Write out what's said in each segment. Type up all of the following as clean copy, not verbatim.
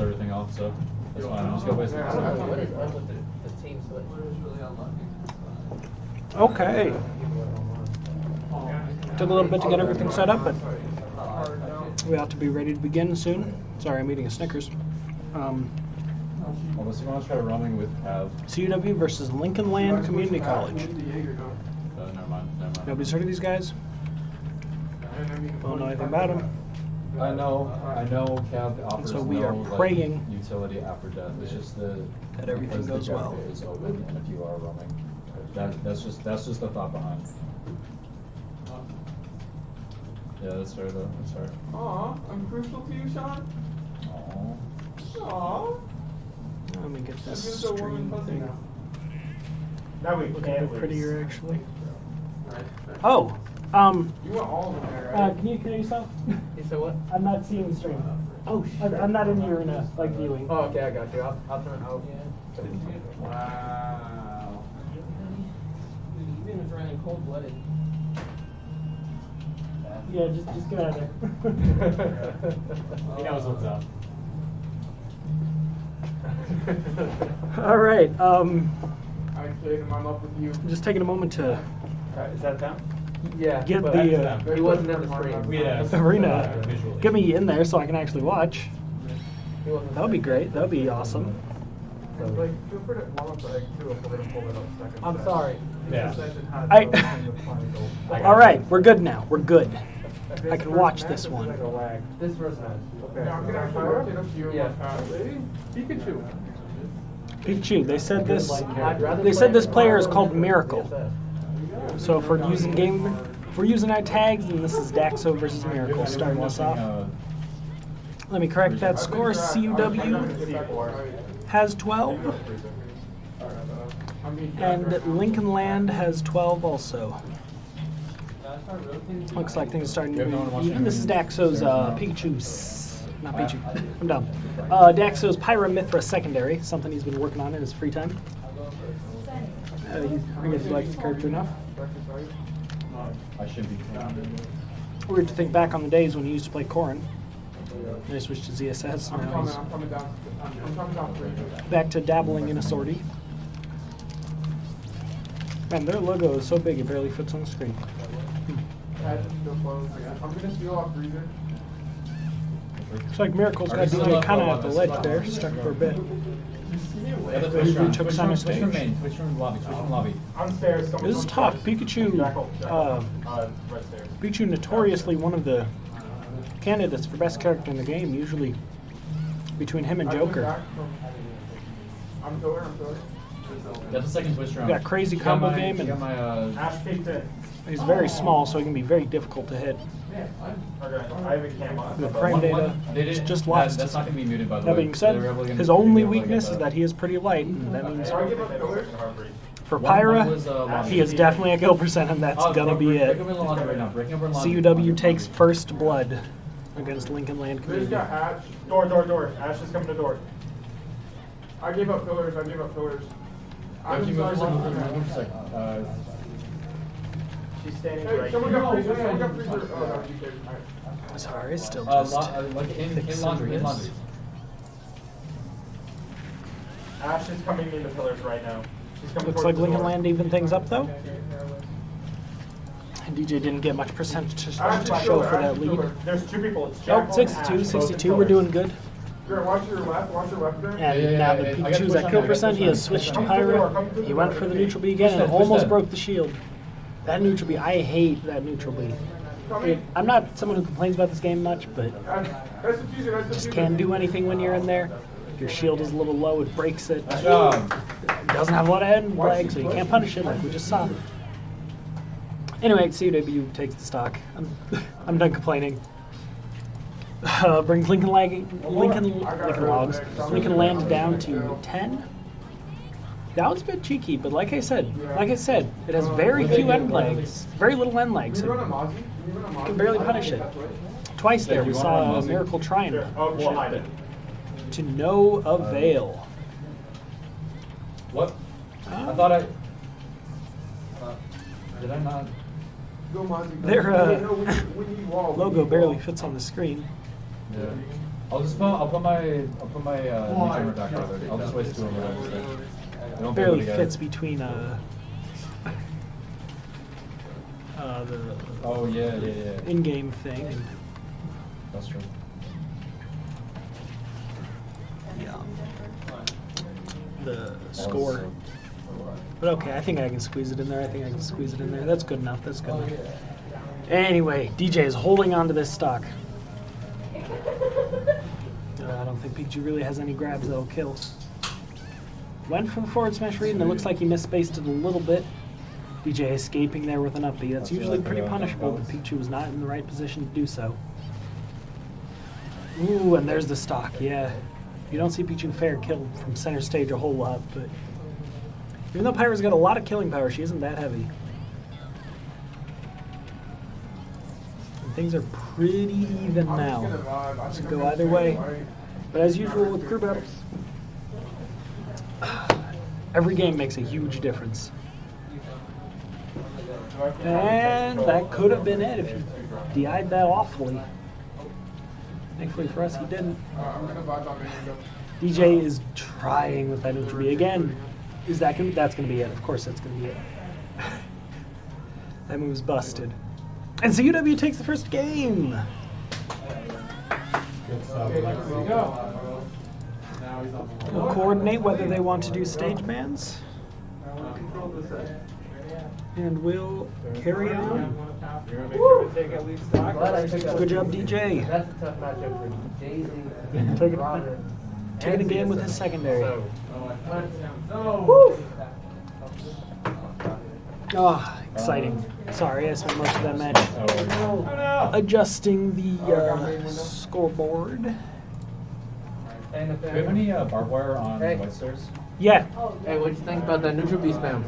everything off, so that's fine. I'll just go basic. What is up with the team switch? Okay. Took a little bit to get everything set up, but we ought to be ready to begin soon. Sorry, I'm eating a Snickers. Well, let's try roaming with Cav. CUW versus Lincoln Land Community College. Never mind. Nobody's heard of these guys? Don't know anything about them. I know. Cav offers So we no, are praying utility after death. It's just that everything because goes the well. is open, and if you are roaming, that's just the thought behind. Yeah, that's fair though. That's fair. Aw, I'm crucial to you, Sean. Aw. Let me get this This is a warm stream and fuzzy thing now. Now we looking a can't bit lose. prettier, actually. Right. Oh, You want all of them there, right? can you kill yourself? You said what? I'm not seeing the stream. Oh, shit. I'm not in your viewing. Oh, okay, I got you. I'll turn it out. Wow. Even was running cold-blooded. Yeah, just get out of there. He knows what's up. All right. I played him. I'm up with you. Just taking a moment to Is that them? Yeah. get but the he wasn't in the stream. arena. Get me in there so I can actually watch. He wasn't That would be great. That would be awesome. Like, feel free to warm up the egg too if we're gonna pull it up second. I'm sorry. All right, we're good now. We're good. I can watch this one. This first match. Okay. I'm gonna actually rotate a few. Yeah. Pikachu. Pikachu. They said this. I'd rather They said play this player is Mequon called than Miracle. DSS. So if we're using our tags, then this is Daxo versus Miracle starting us off. Let me correct that score. CUW has 12, and Lincoln Land has 12 also. Looks like things are starting to move even. This is Daxo's not Pichu. I'm dumb. Daxo's Pyramithra secondary, something he's been working on in his free time. I guess he likes the character enough. I should be. Weird to think back on the days when he used to play Corrin. Then he switched to ZSS. I'm Now coming. he's I'm coming down. I'm coming down. back to dabbling in a sortie. Man, their logo is so big it barely fits on the screen. I'm gonna steal off Freezer. Looks like Miracle's got DJ kind of at the ledge there, stuck for a bit. He took center Switch stage. from main. Switch from lobby. Switch from lobby. I'm stairs. This is tough. Pikachu, Right stairs. Pikachu notoriously one of the candidates for best character in the game, usually between him and Joker. I'm pillar. Got the second switch round. Got crazy combo game, Got and my Ash peeked in. he's very small, so he can be very difficult to hit. Okay, I have a cam on. The frame data is just lost. That's not gonna be muted by the That way. being said, They're able to his get- only they're able to get weakness is that. that he is pretty light, and that means Do I give up pillars? for One was, Pyra, lobby. he is definitely a kill percent, and that's gonna be break it. him in lobby right now. Break him in lobby. CUW takes first blood against Lincoln Land There's Community. got Ash. Door. Ash is coming to door. I gave up pillars. If you move for a second, move for a second. She's standing right. Someone got freezer. Oh, no, you did. Alright. Sorry, it's still just Like in thick laundry. In serious. laundry. Ash is coming into pillars right now. She's coming Looks towards like the Lincoln door. Land even things up though. And DJ didn't get much percentage to show for that lead. There's two people. It's Oh, Jackal and 62, Ash, both in 62, we're pillars. doing good. Here, watch your left there. And now that Pikachu's at kill percent, he has switched to Pyra. He went for the neutral B again and almost broke the shield. That neutral B, I hate that neutral B. I'm not someone who complains about this game much, but just can't do anything when you're in there. If your shield is a little low, it breaks it. It doesn't have a lot of head and legs, so you can't punish it like we just saw. Anyway, CUW takes the stock. I'm done complaining. Brings Lincoln Land down to 10. That was a bit cheeky, but like I said, it has very few end legs, very little end legs. You can barely punish it. Twice there, we saw a Miracle try and punish it, but to no avail. What? I thought I. Did I not? Their logo barely fits on the screen. Yeah. I'll put my new camera back on. I'll just waste 2 of them. They won't be able Barely to get fits it. between the. Oh yeah. In-game thing. And, That's true. yeah. The score. But okay, I think I can squeeze it in there. That's good enough. Anyway, DJ is holding on to this stock. I don't think Pikachu really has any grabs that'll kill. Went for the forward smash read, and it looks like he misspaced it a little bit. DJ escaping there with an up B. That's usually pretty punishable, but Pikachu was not in the right position to do so. Ooh, and there's the stock, yeah. You don't see Pikachu fair kill from center stage a whole lot, but even though Pyra's got a lot of killing power, she isn't that heavy. And things are pretty even now. This could go either way. But as usual with crew battles, every game makes a huge difference. And that could have been it if he DI'd that awfully. Thankfully for us, he didn't. DJ is trying with that neutral B again. Is that gonna? That's gonna be it. Of course, that's gonna be it. That move's busted. And CUW takes the first game. We'll coordinate whether they want to do stage bans. And we'll carry on. Good job, DJ. That's a tough matchup for Daisy. Taking a game with his secondary. Oh, exciting. Sorry, I spent most of that match adjusting the scoreboard. Do we have any barbed wire on Hey. White Stairs? Yeah. Hey, what'd you think about that neutral B spam?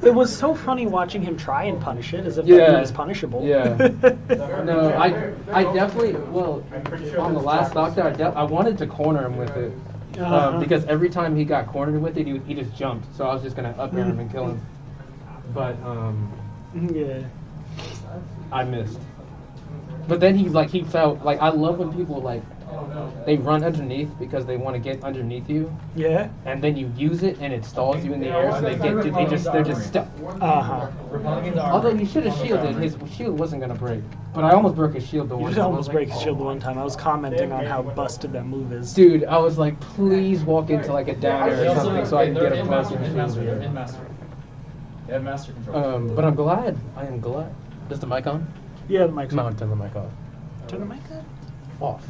It was so funny watching him try and punish it as if Yeah. that was punishable. Yeah. No, I definitely, well, on the last stock there, I wanted to corner him with it. Because every time he got cornered with it, he just jumped. So I was just going to up air him and kill him. But, Yeah. I missed. But then he felt, like, I love when people, like, they run underneath because they want to get underneath you. Yeah. And then you use it and it stalls you in the air, so they're just stuck. Uh-huh. Although he should have shielded, his shield wasn't gonna break. But I almost broke his shield the You one did time. almost break his shield the one time. I was commenting on how busted that move is. Dude, I was like, please walk into like a down air or something so I can get a plus in master. In master. They have master control. But I'm glad. I am glad. Is the mic on? Yeah, the mic's No, on. turn the mic off. Turn the mic on. Off.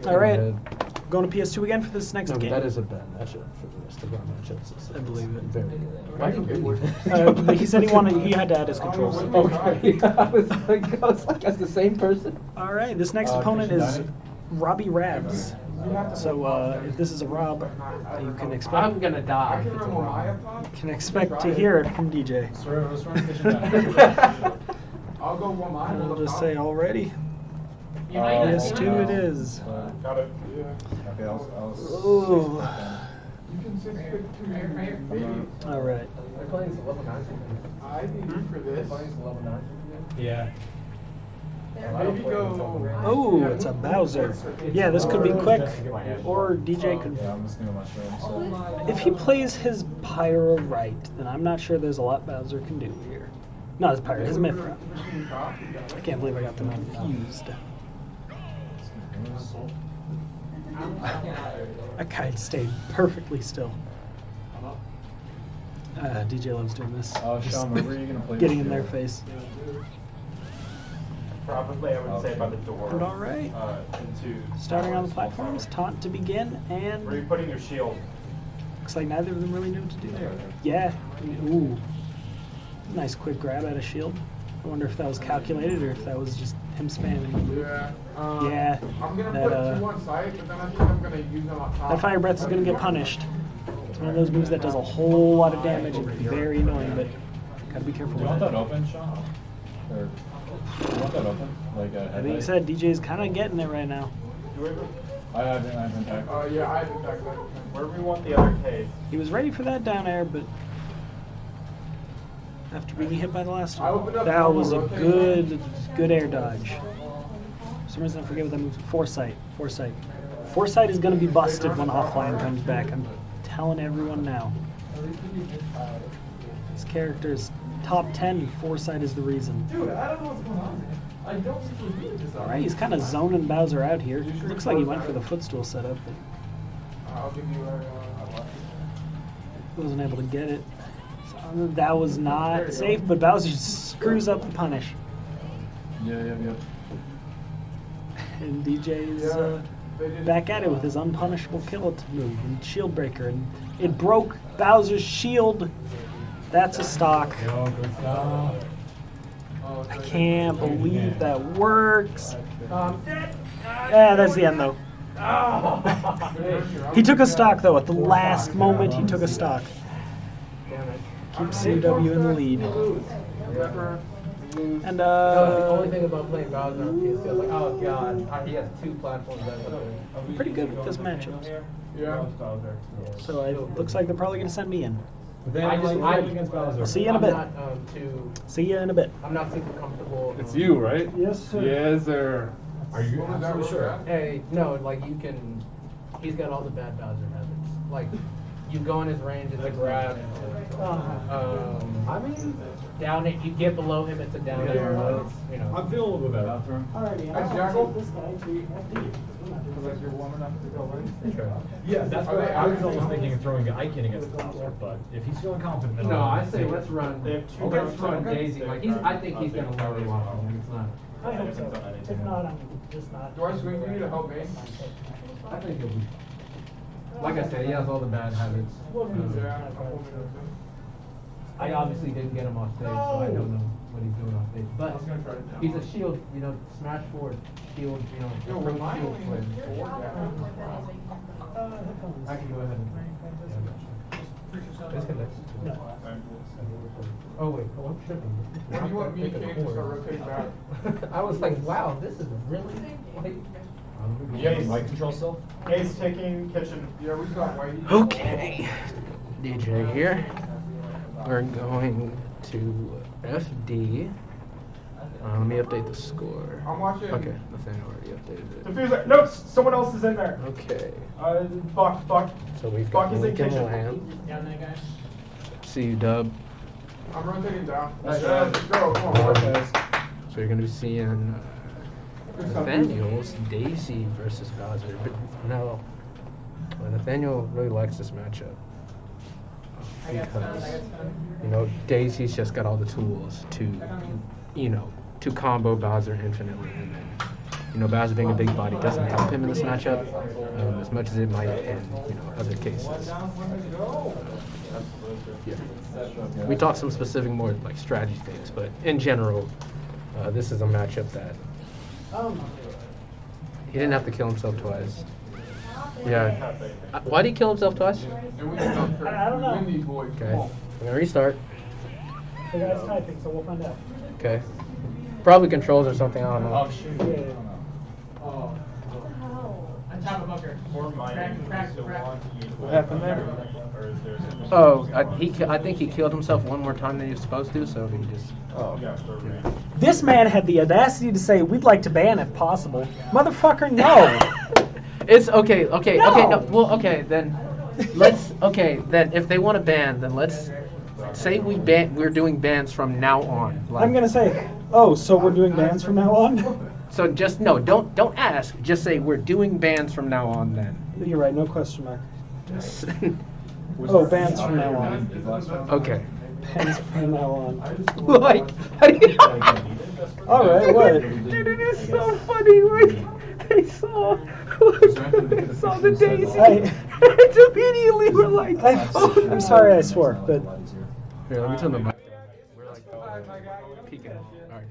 All right. Going to PS2 again for this next No, but game. that is a bad matchup for the rest of our matchups. I believe it. Very good. Why do you believe it? But he said he had to add his controls. Okay. I was like, that's the same person. All right. This next opponent is Robbie Rabs. So if this is a Rob, you can expect I'm gonna die. to hear it from DJ. I'll go one mine. I'll just say already. Yes, two it is. Got it. Yeah. Okay, I'll Ooh. You can 6'2". All right. They're playing level 9. I think for this. Level 9. Yeah. Maybe go. Oh, it's a Bowser. Yeah, this could be quick, or DJ could. Yeah, I'm just gonna mushroom. So. If he plays his Pyro right, then I'm not sure there's a lot Bowser can do here. Not his Pyro, his Mithra. I can't believe I got them confused. That guy stayed perfectly still. DJ loves doing this. Oh, Just Sean, where were you gonna play getting this in their year? face. Probably, I would say by the door. But all right. Into Starting on the platforms, taunt to begin, Where are you and putting your shield? looks like neither of them really knew what to do there. Yeah. Ooh. Nice quick grab at a shield. I wonder if that was calculated or if that was just him spamming. Yeah. Yeah. I'm gonna That, put two on site, but then I think I'm gonna use them on top. That fire breath is going to get punished. It's one of those moves that does a whole lot of damage and very annoying, but gotta be careful Do you with want it. that open, Sean? Or do you want that open? Like a I think headlight? you said DJ's kind of getting it right now. I haven't back. Yeah, I haven't back that. Where do we want the other cave? He was ready for that down air, but after being hit by the last I opened one, up that one was a more rotating good air dodge. For some reason I forget what that move is. Foresight. Foresight is going to be busted when offline comes back. I'm telling everyone now. This character's top 10. Foresight is the reason. Dude, I don't know what's going on, man. I don't usually do this. All right, he's kind of zoning Bowser out here. Looks like he went for the footstool setup, but I'll give you a wasn't able to get it. So that was not safe, but Bowser screws up the punish. Yeah. And DJ's back at it with his unpunishable kill it move and shield breaker, and it broke Bowser's shield. That's a stock. I can't believe that works. Yeah, that's the end though. He took a stock though. At the last moment, he took a stock. Keeps CUW in the lead. And The only thing about playing Bowser on PS2, I was like, oh god, he has two platforms that are pretty good with this matchup. Yeah. So it looks like they're probably gonna send me in. I'll See you in a bit. I'm not, See you in a bit. I'm not super comfortable. It's you, right? Yes, sir. Yes, sir. Are you absolutely sure? Hey, no, like you can. He's got all the bad Bowser habits. Like, you go in his range, it's a grab. I mean, Down it, you get below him, it's a down air. It's, you know. I'm feeling a little bit better. Alrighty, Hi, Jackal. this guy to FD. Like you're warm enough to go right? Yeah, that's Are what they I was out? almost thinking of throwing Icon against Bowser, but if he's feeling confident, then No, I'll I say let's run. They have two Let's rounds. run Daisy. Like I think he's gonna level you off. And it's not. I hope so. If not, I'm just not. Do I swing for you to help me? I think he'll be. Like I said, he has all the bad habits. Yeah. I obviously didn't get him off stage, so I don't know what he's doing off stage. I But was gonna try it now. he's a shield, you know, smash forward, shield, you know, Yo, approach why shield only player. like four down? I can go ahead and. Disconnect. No. Oh wait, oh, I'm tripping. When do you want me and Kane to start rotating back? I was like, wow, this is really like. Do you have the mic control still? Case taking kitchen. Yeah, we got Whitey. Okay, DJ here. We're going to FD. Let me update the score. I'm watching. Okay, Nathaniel already updated it. Diffuser. No, someone else is in there. Okay, Buck. so we've got Buck is in Lincoln kitchen. Land. CUW. I'm rotating down. Nice Let's go. Come on, boys. So you're gonna be seeing Nathaniel's Daisy versus Bowser. But no, Nathaniel really likes this matchup because you know Daisy's just got all the tools to, you know, to combo Bowser infinitely, and then you know Bowser being a big body doesn't help him in this matchup as much as it might in other cases. Yeah. We talked some specific more like strategy things, but in general, this is a matchup that he didn't have to kill himself twice. Yeah. Why did he kill himself twice? And we can I don't know. win these boys. Okay. Come on. I'm gonna restart. The guy's typing, so we'll find out. Okay. Probably controls or something. I don't know. Oh shoot. Yeah. Oh. On top of bunker. What happened there? Oh, I think he killed himself one more time than he was supposed to, so he just. Oh. This man had the audacity to say, "We'd like to ban if possible." Motherfucker, no. It's okay. Okay. No. Well, okay then. Let's. Okay then. If they want to ban, then let's say we ban. We're doing bans from now on. Like, I'm gonna say, oh, so we're doing bans from now on? So just no, don't ask. Just say we're doing bands from now on. Then. You're right. No question mark. Just Oh, bands from now on. okay. Bands from now on. Like, how do you? All right. What? Dude, it is so funny. Like, they saw the daisy. And immediately we're like, I'm sorry I swore, but Here, let me turn the mic. We're like peeking. All right.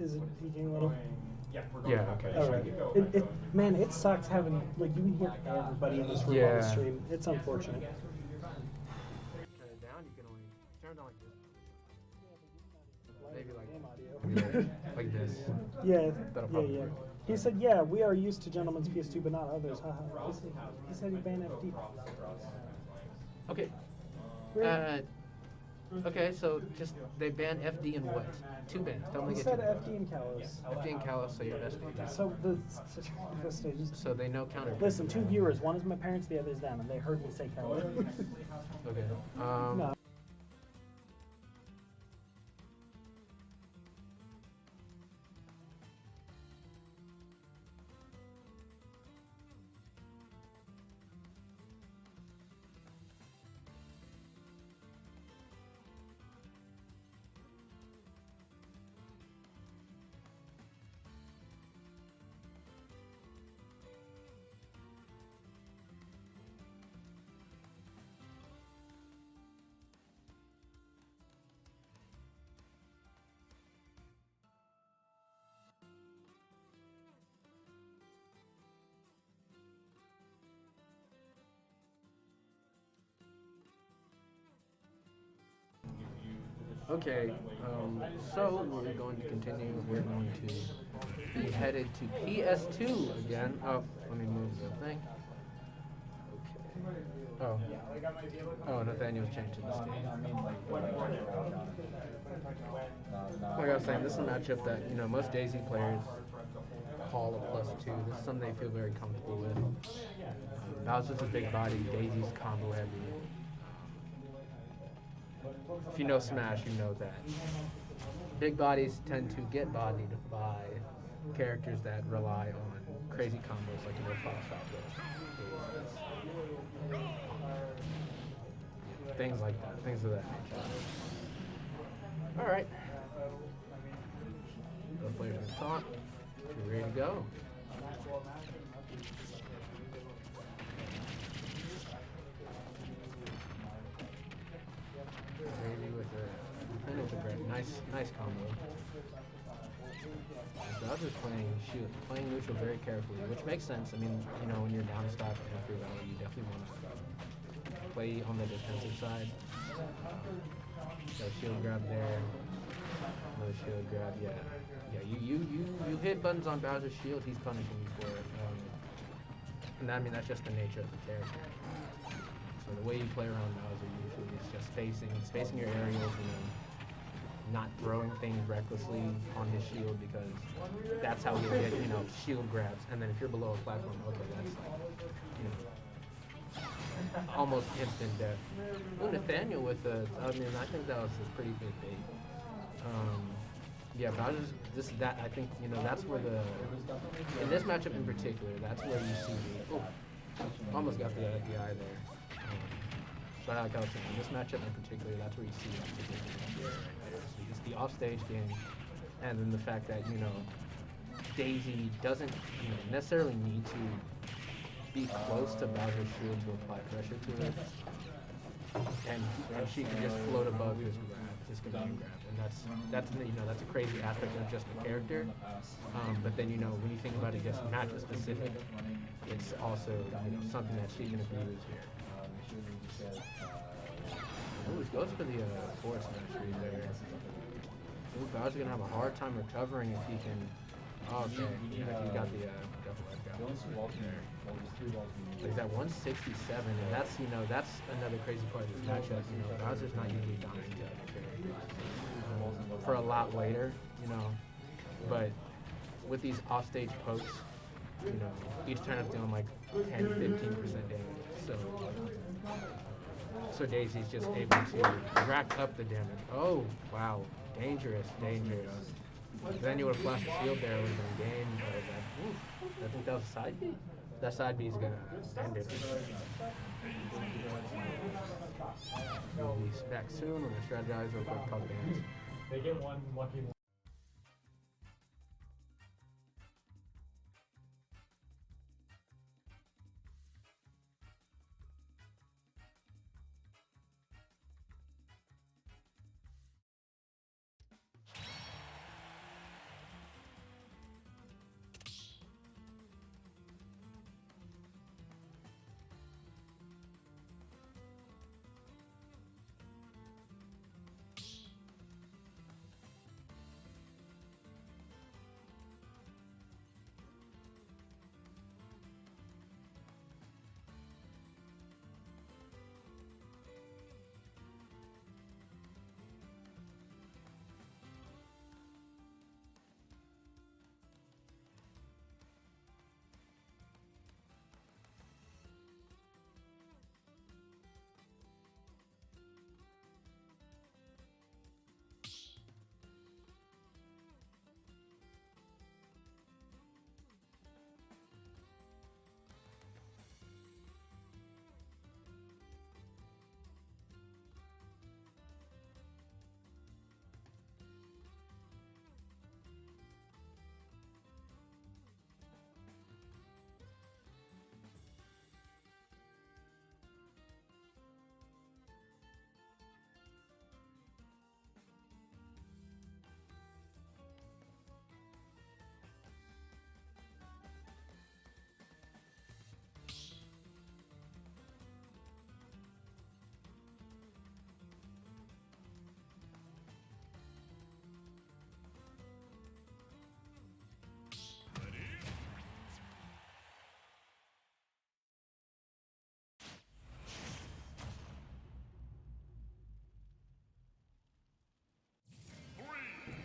is it peaking a little? Yeah. Okay. All right. Man, it sucks having like you can hear everybody in this room on Yeah. the stream. It's unfortunate. Turn it down. You can only turn it on like this. Maybe like this. Yeah, That'll yeah, probably yeah. work. He said, "Yeah, we are used to gentlemen's PS2, but not others." Haha. He said he banned FD. Okay. Okay, so just they ban FD and what? Two bans. Tell them He to said get FD and Kalos. FD and Kalos, so you're SD. So the stages. So they know counter. Listen, two viewers. One is my parents, the other is them, and they heard me say Kalos. Okay. No. Okay, so we're going to continue. We're going to be headed to PS2 again. Oh, let me move the thing. Okay. Oh, Nathaniel's changing the stage. Like I was saying, this is a matchup that, you know, most Daisy players call a +2. This is something they feel very comfortable with. Bowser's a big body, Daisy's combo heavy. If you know Smash, you know that. Big bodies tend to get bodied by characters that rely on crazy combos like, you know, Fox things like that, things of that nature. Alright. The players in the top. You're ready to go. Crazy with a great, nice combo. Bowser's playing neutral very carefully, which makes sense. I mean, you know, when you're down stock in Free Valley, you definitely want to play on the defensive side. So shield grab there, another shield grab. Yeah. You hit buttons on Bowser's shield, he's punishing you for it. And I mean, that's just the nature of the character. So the way you play around Bowser usually is just spacing your aerials and then not throwing things recklessly on his shield, because that's how he'll get, you know, shield grabs. And then if you're below a platform, okay, that's like, you know, almost instant death. Ooh, Nathaniel with I mean, I think that was a pretty good bait. Yeah, Bowser's I think, you know, that's where in this matchup in particular, that's where you see almost got the eye there. But like I was saying, in this matchup in particular, that's where you see that particular it's the offstage game, and then the fact that, you know, Daisy doesn't, you know, necessarily need to be close to Bowser's shield to apply pressure to it, and she can just float above his command grab, and that's you know, that's a crazy aspect of just the character. But then, you know, when you think about it just matchup specific, it's also, you know, something that she can abuse here. Ooh, he goes for the forward smash read there. Ooh, Bowser's gonna have a hard time recovering if he can. Oh, okay, yeah, he's got the double edge grab. He's at 167, and that's, you know, that's another crazy part of this matchup. You know, Bowser's not usually dying to other characters for a lot later, you know. But with these offstage pokes, you know, each turn is doing like 10-15% damage. So Daisy's just able to rack up the damage. Oh, wow. Dangerous. Then you would have flashed the shield there, it would have been game. But I think that was a side B. That side B is going to end it. We'll be back soon. We're going to strategize real quick, talk bands. They get one lucky one.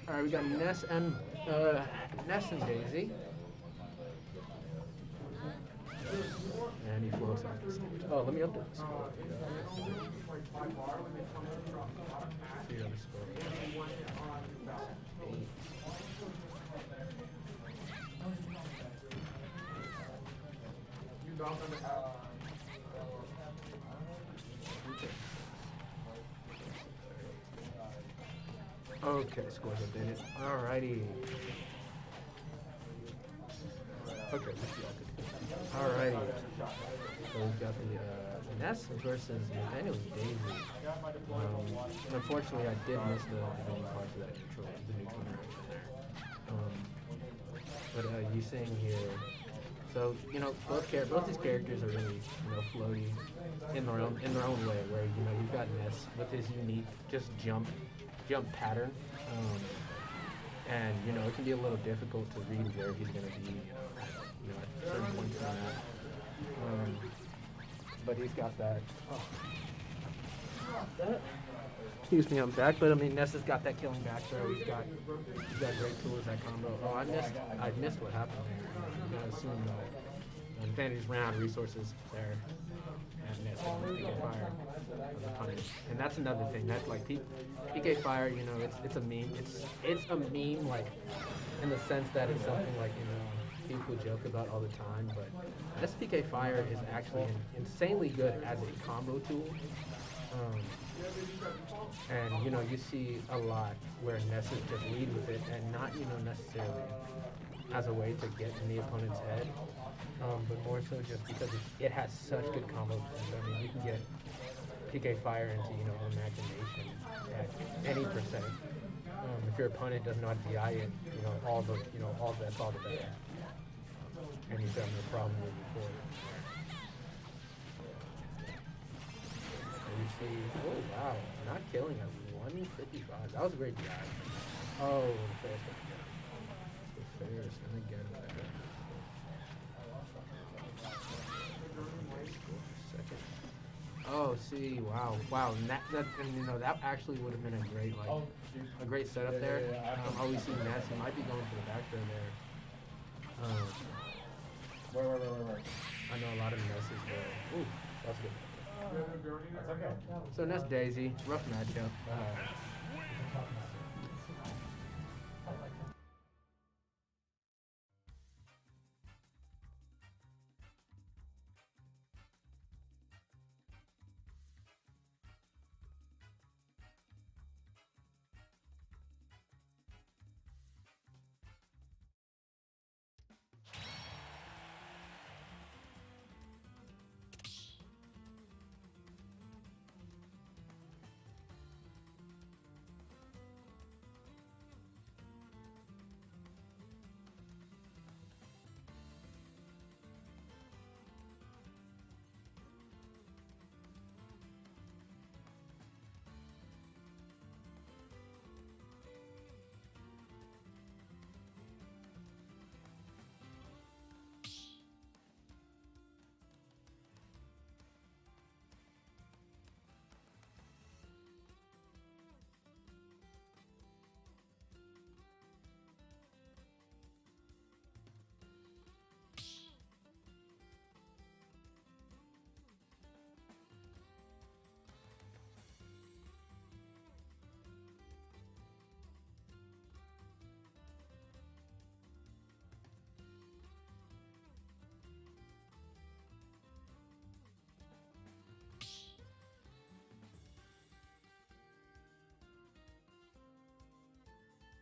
All right, we got Ness and Daisy. And he floats off the stage. Oh, let me update the score. See how the score Okay, scores updated. Alrighty. Okay, let's see. Alrighty. So we've got the Ness versus Nathaniel and Daisy. Unfortunately, I did miss the beginning parts of that the neutral direction there. But you seeing here, so both these characters are really floaty in their own way. Where you've got Ness with his unique just jump pattern. And it can be a little difficult to read where he's going to be, at certain points in that. But he's got that. Excuse me, I'm back. But I mean, Ness has got that killing back throw. He's got great tools, that combo. Oh, I missed what happened there. You gotta assume Nathaniel just ran out of resources there, and Ness PK Fire as a punish. And that's another thing. That's like PK Fire. It's a meme. It's a meme, like in the sense that it's something like people joke about all the time. But SPK Fire is actually insanely good as a combo tool. And you see a lot where Nesses just lead with it, and not necessarily as a way to get in the opponent's head, but more so just because it has such good combos. I mean, you can get PK Fire into imagination at any percent. If your opponent doesn't know how to DI it, all the better. And you've got no problem moving forward. You see, oh wow, not killing at 155. That was a great DI. Oh, the fair's gonna get him there. Second. Oh, see, wow, and that actually would have been a great setup there. Oh, we see Ness. He might be going for the back throw there. Where? I know a lot of Nesses there. Ooh, that's good. That's okay. So Ness Daisy, rough matchup.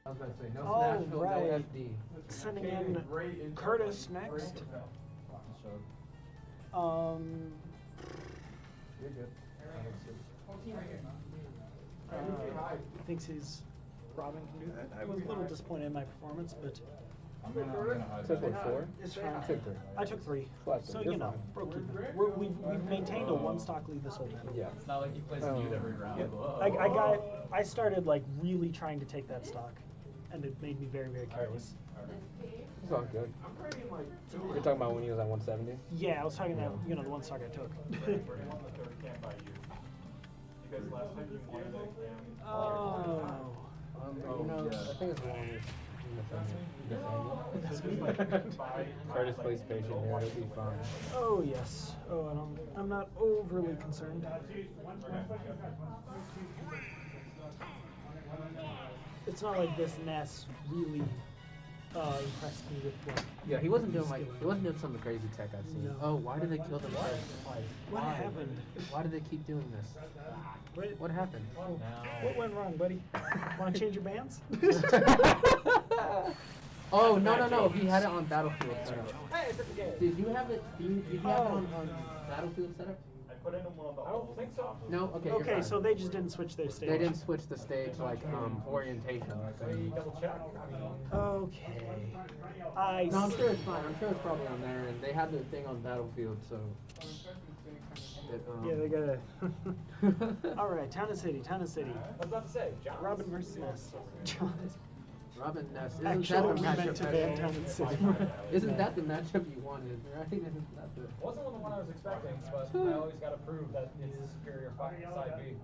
I was about to say, no Oh, Nashville, right. no FD. Sending in Curtis next. So, you're good. Thinks Robin can do that. I was a little disappointed in my performance, but I'm gonna hide Took that. what, 4? it's fine. Took 3. I took 3. Well, So, you're you know, fine. broke even. We've maintained a 1-stock lead this whole time. Yeah. It's not like you play mute every round. I started like really trying to take that stock, and it made me very, very careless. It's all good. You're talking about when he was at 170? Yeah, I was talking about, the 1 stock I took. We're going on the third cam by you. Because last time you won the cam. Oh. I think it's long. That's me. Curtis plays patient here, it'll be fine. Oh, yes. Oh, I'm not overly concerned. It's not like this Ness really impressed me with what. Yeah, he wasn't doing some of the crazy tech I've seen. No. Oh, why did they kill themselves twice? What Why? happened? Why did they keep doing this? What happened? What went wrong, buddy? Want to change your bands? Oh, no, he had it on Battlefield setup. Did you have it, did you have it on Battlefield setup? I put in one of the. I don't think so. No? Okay, you're Okay, fine. so they just didn't switch their stage. They didn't switch the stage, orientation. Double check. Okay. I No, I'm see. sure it's fine. I'm sure it's probably on there, and they had their thing on Battlefield, so. Yeah, they gotta. All right, Town and City. I was about to say, John. Robin versus Ness. Robin Ness, isn't Actually, we that the meant to ban matchup? Town and City. Isn't that the matchup you wanted, right? Isn't that the? Wasn't the one I was expecting, but I always got to prove that it's the superior side B.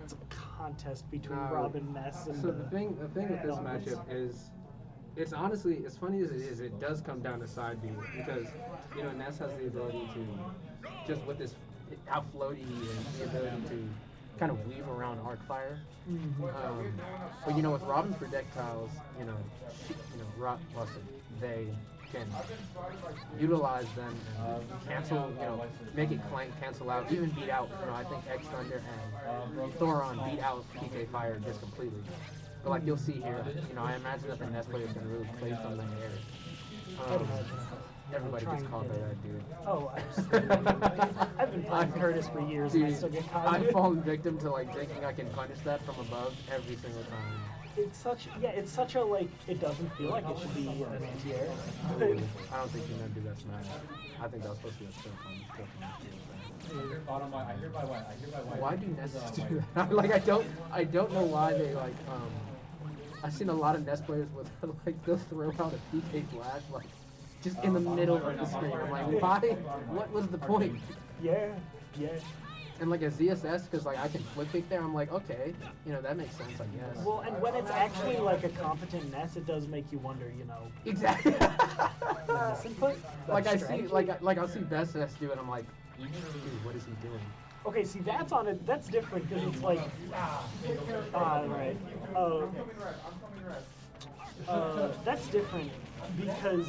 It's a contest between No. Robin Ness and. So the thing with this matchup is, it's honestly, as funny as it is, it does come down to side B because, Ness has the ability to, just with this, how floaty he is, the ability to kind of weave around arc fire. But with Robin's projectiles, they can utilize them and cancel, make it clank, cancel out, even beat out. I think X Thunder and Thoron beat out PK Fire just completely. But like you'll see here, I imagine that the Ness players can really play some in the air. Everybody gets caught by that dude. Oh, I've been playing Curtis for years and I still get caught. I've fallen victim to thinking I can punish that from above every single time. It's such a it doesn't feel like it should be an anti-air. I don't think you're gonna do that smash. I think that was supposed to be a still fun. I hereby win. Why do Ness do that? I don't know why they I've seen a lot of Ness players with they'll throw out a PK flash just in the middle of the screen. I'm like, why? What was the point? Yeah. And a ZSS, because I can flip kick there, I'm like, okay, that makes sense, I guess. Well, and when it's actually a competent Ness, it does make you wonder, Exactly. Ness input. I see, I'll see Best S do it, I'm like, dude, what is he doing? Okay, see that's that's different because it's right. That's different because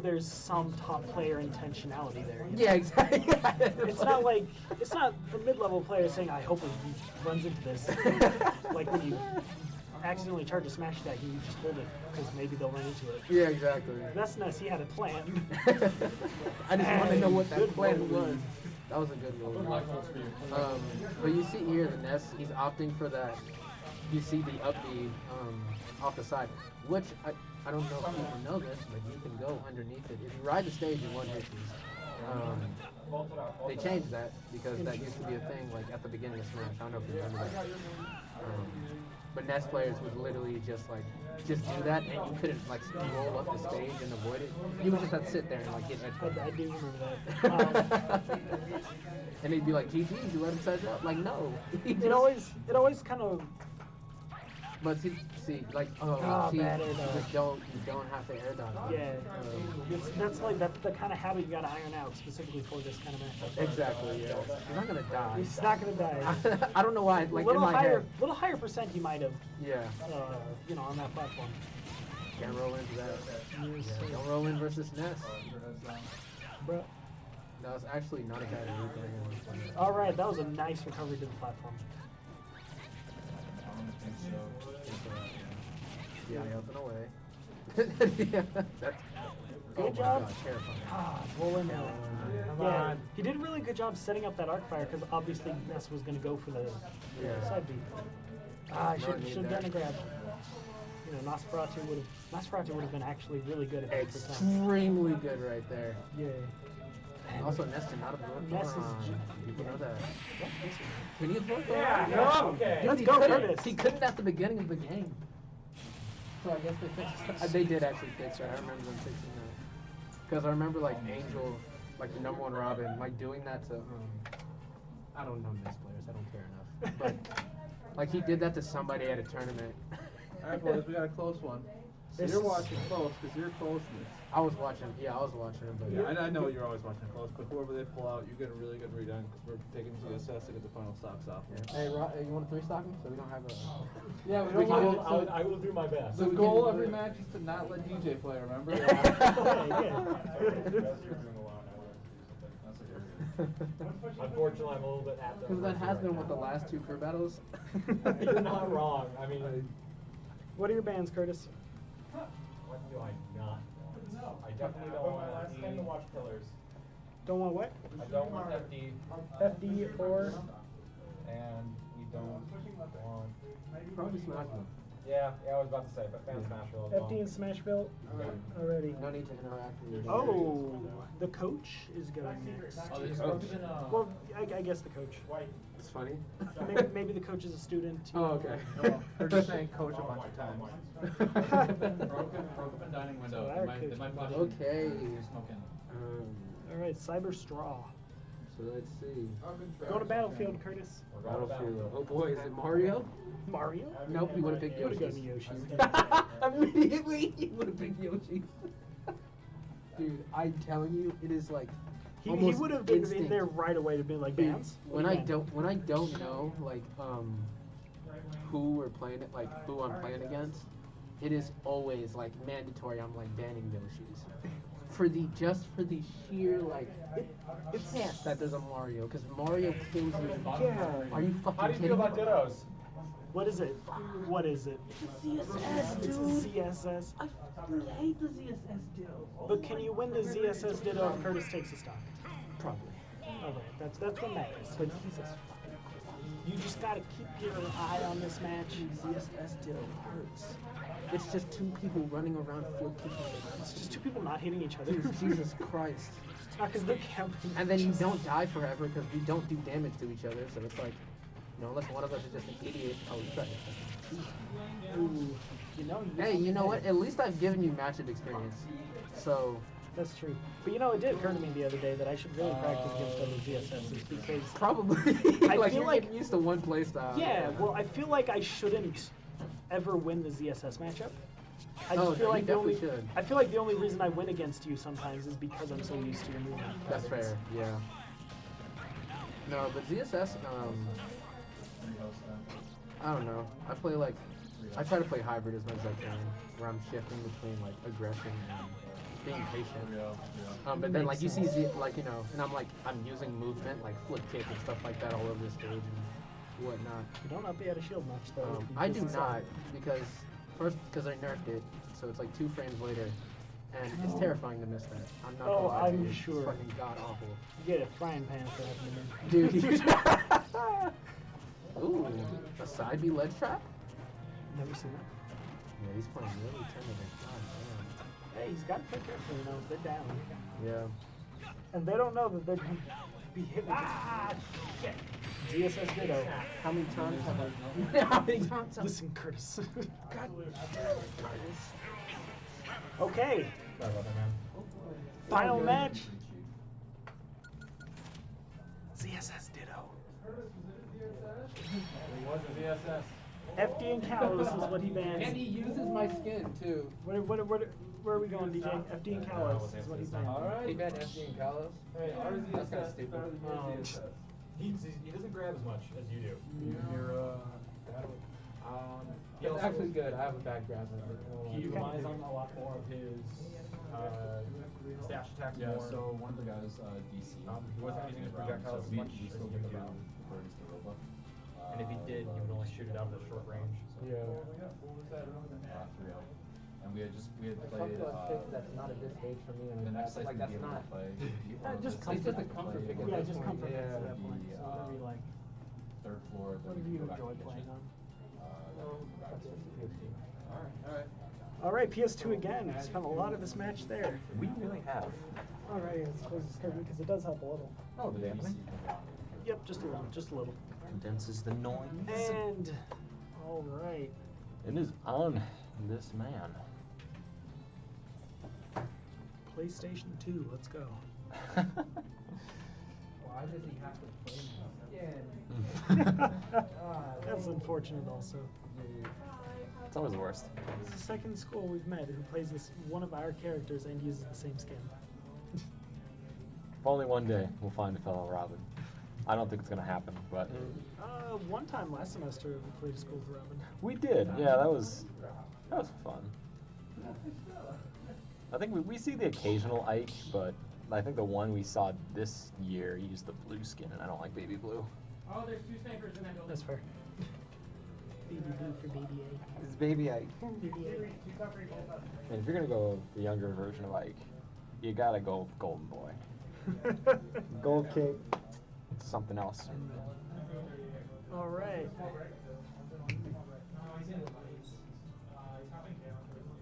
there's some top player intentionality there. Yeah, exactly. It's not the mid-level player saying, I hope he runs into this. Like when you accidentally charge a smash attack and you just hold it because maybe they'll run into it. Yeah, exactly. That's Ness, he had a plan. I just want to know what that Good plan move. was. That was a good move. But you see here, the Ness, he's opting for that. You see the up B off the side, which I don't know if people know this, but you can go underneath it. If you ride the stage in one hitches, they changed that because that used to be a thing at the beginning of Smash. I don't know if you remember that. But Ness players would literally just do that, and you couldn't roll up the stage and avoid it. You would just have to sit there and get edge guard. I do remember that. And he'd be like, GG, you let him set it up? Like, no. It always kind of. But see, bad air dodge. you don't have to air dodge. Yeah, that's the kind of habit you gotta iron out specifically for this kind of matchup. Exactly. Yeah. He's not gonna die. He's not gonna die. I don't know why. little in my higher, head. little higher percent he might have. Yeah. On that platform. Can't roll into that. Yeah, don't roll in versus Ness. Bro. That was actually not a bad route. All right, that was a nice recovery to the platform. think so. Yeah, up and away. Yeah, that's, Good my job. God, terrifying. Ah, rolling out. Come Yeah, on. he did a really good job setting up that arc fire because obviously Ness was going to go for the Yeah. side beat. Ah, I No, should have need done a that. grab. You know, Nosferatu would have been actually really good at 50%. Extremely good right there. Yay. Also, Ness did not have Ness is People know that. Can you vote? Yeah, okay. Dude, Let's he go, couldn't- Curtis. He couldn't at the beginning of the game. So I guess they fixed it. They did actually fix it. I remember them fixing that. Because I remember, like, Angel, like, the #1 Robin, like, doing that to, I don't know Ness players. I don't care enough. But, like, he did that to somebody at a tournament. All right, boys, we got a close one. So This you're is- watching close because you're closeness. I was watching him, but Yeah, I know you're always watching close, but whoever they pull out, you get a really good read on because we're taking CSS to get the final stocks off. Yeah. Hey, you want a 3-stock me? So we don't have a. Yeah, we We don't can want do- it. so- I will do my best. The we goal can- every match is to not let DJ play, remember? Unfortunately, I'm a little bit at Because that has been with the last 2 career battles. You're not wrong. I mean, What are your bands, Curtis? what do I not want? I definitely don't want last time to FD. watch Killers. Don't want what? I don't want FD. FD or And we don't want. Probably Smash Bros. Yeah, I was about to say, but Fan Smashville as well. FD and Smashville already. No need to interact with you. Oh, the coach is going next. Oh, there's Oh. been a... Well, I guess the coach. It's funny. Maybe the coach is a student. Oh, okay. They're just saying coach a bunch of times. broke up in dining window. So They our might kids- flush it. Okay. You're smoking. All right, Cyber Straw. So let's see. Go to Battlefield, Curtis. We're going to Battlefield. Oh boy, is it Mario? Mario? Nope, he would have picked You would have Yoshi. gone to Yoshi. Immediately, he would have picked Yoshi. Dude, I'm telling you, it is like He almost would have been in instinct. there right away to be like, Dude, bands? when I don't know like who we're playing it, like who I'm playing against, it is always like mandatory. I'm like banning Yoshi's for the sheer like it's chance that there's a Mario because Mario kills you. Yeah. Are you fucking How do you kidding feel about me? Dittos? What is it? What is it? ZSS, It's a dude. ZSS. I fucking hate the ZSS Ditto. But can you win the ZSS Ditto if Curtis takes a stock? Probably. Alright, that's what matters. But Jesus fucking Christ. You just gotta keep your eye on this match. ZSS Ditto hurts. It's just 2 people running around flip kicking. It's just 2 people not hitting each other. Dude, Jesus Christ. It's not because they're camping. And then you don't die forever because we don't do damage to each other, so it's like, you know, unless one of us is just an idiot. Oh, you tried to. Ooh, you know. Hey, you know what? At least I've given you matchup experience. So, That's true. But you know, it did occur to me the other day that I should really practice against other GSSs because. probably. I like, feel you're like- getting used to one playstyle. Yeah, well, I feel like I shouldn't ever win the ZSS matchup. I just Oh, feel no, like you the only. definitely should. I feel like the only reason I win against you sometimes is because I'm so used to your movement. That's fair, yeah. No, but ZSS, I don't know. I try to play hybrid as much as I can, where I'm shifting between like aggression and being patient. But then like you see like, you know, and I'm using movement like flip kick and stuff like that all over the stage and whatnot. You don't up a shield much though. I do not because I nerfed it, so it's like 2 frames later, and it's terrifying to miss that. I'm not gonna Oh, lie to I'm you. sure. It's fucking god awful. You get a frying pan for having Dude. Ooh, a side B ledge trap? Never seen that. Yeah, he's playing really tournament. God Hey, he's got to play careful, you know. They're down. damn. Yeah. And they don't know that they're going to be hit with shit. ZSS Ditto. How many times have I? How many times have Listen, Curtis. Okay. Sorry about that, man. Final match. ZSS Ditto. He was a VSS. FD and Kalos is what he bans. And he uses my skin too. Where are we going, DJ? FD and Kalos is what he bans. He banned SD and Kalos. Hey, our That's kinda ZSS stupid. better than your ZSS. He doesn't grab as much as you do. You're, It's actually good. I have a back grab. He relies on a lot more of his dash attacks Yeah, more. so one of the guys, DC. He wasn't using his projectiles as so much we as still he get could the do. round for the robot. And if he did, he would only shoot it out of the short range. So. Yeah. 3-0. And we had played. That's not a disadvantage for me. The next like that's not. play. Just It's comfort. just a comfort pick at Yeah, this just point. comfort picks Yeah. at that point. So whatever you like. Third floor. Then Whatever we you go back to enjoy the playing kitchen. on. All right. All right, PS2 again. Spent a lot of this match there. We really have. All right, let's close this curtain because it does help a little. Oh, the damn thing. Yep, just a little, just a little. Condenses the noise. And all right, It is on this man. PlayStation 2. Let's go. Why does he have to play That's unfortunate. Also, It's always the worst. this is the second school we've met who plays this one of our characters and uses the same skin. If only one day we'll find a fellow Robin. I don't think it's gonna happen, but One time last semester we played a school for Robin. we did. Yeah, that was fun. I think we see the occasional Ike, but I think the one we saw this year used the blue skin, and I don't like baby blue. Oh, there's 2 snipers in that building. That's fair. Baby blue for baby A. It's baby Ike. Baby A. And if you're gonna go the younger version of Ike, you gotta go Golden Boy. Gold Kick, something else. All right.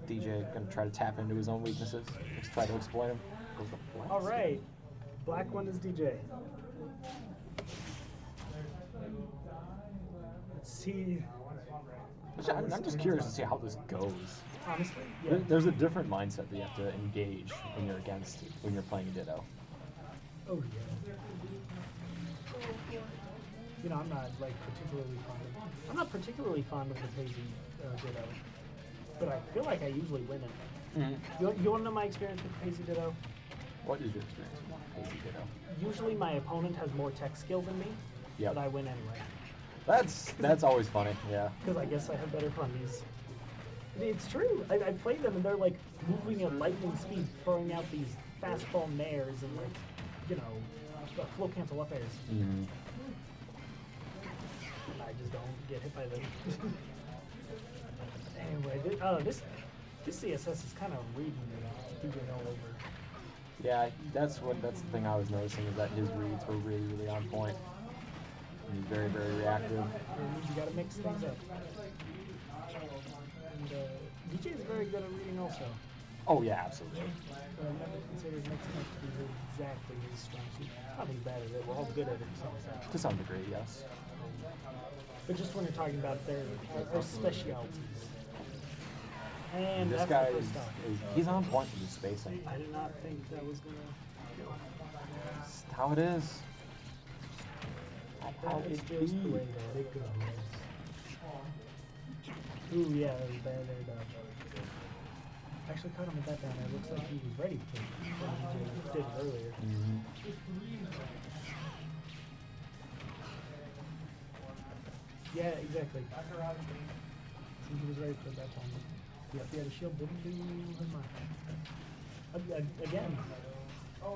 DJ gonna try to tap into his own weaknesses. Just try to exploit them. Goes to black. All right. Black one is DJ. Let's see. I'm just curious to see how this goes. Honestly, yeah. There's a different mindset that you have to engage when you're playing a Ditto. Oh yeah. You know, I'm not particularly fond of the Paisy Ditto, but I feel like I usually win it. You want to know my experience with the Paisy Ditto? What is your experience with Paisy Ditto? Usually my opponent has more tech skill than me, Yep. but I win anyway. That's always funny, yeah. Because I guess I have better funnies. It's true. I played them and they're like moving at lightning speed, throwing out these fastball nairs and like, you know, flow cancel up airs. Mhm. And I just don't get hit by them. Anyway, this CSS is kind of reading DJ all over. Yeah, that's the thing I was noticing is that his reads were really, really on point. He's very, very reactive. And you gotta mix things up. And DJ is very good at reading also. Oh yeah, absolutely. But I never considered mixing up to be exactly his strong suit. Not being bad at it, we're all good at it to some extent. To some degree, yes. But just when you're talking about their specialties. And This that's guy the is, first stop. he's on point with his spacing. I did not think that was gonna. That's how it is. How That is it just the be. way that it goes. Ooh, yeah, that was bad air dodge. Actually caught him with that down there. Looks like he was ready to take what DJ did earlier. Mhm. Yeah, exactly. So he was ready to put that on. Yep, yeah, the shield didn't do as much. Again,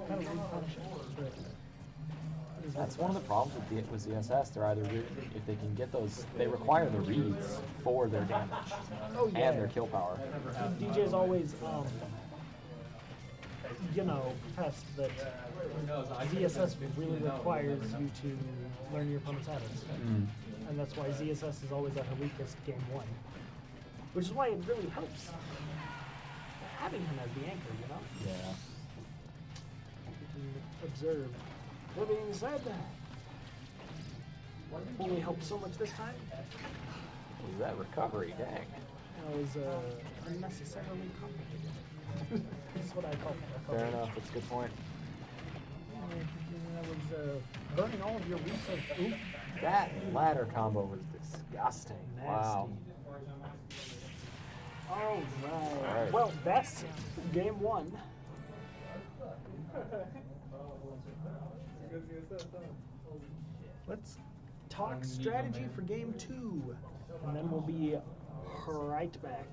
kind of weak punishment, but That's one of the problems with ZSS. They're either if they can get those, they require the reads for their damage oh yeah, and their kill power. DJ's always you know, test that ZSS really requires you to learn your opponent's habits. And that's why ZSS is always at her weakest game one. Which is why it really helps having him as the anchor, you know? Yeah. You can observe. That being said, only helped so much this time. Was that recovery? Dang. That was unnecessarily complicated. That's what I call it. Fair enough. That's a good point. That was burning all of your resources. Ooh, That ladder combo was disgusting. Wow. all right. Alright. Well, that's game one. Let's talk strategy for game two, and then we'll be right back.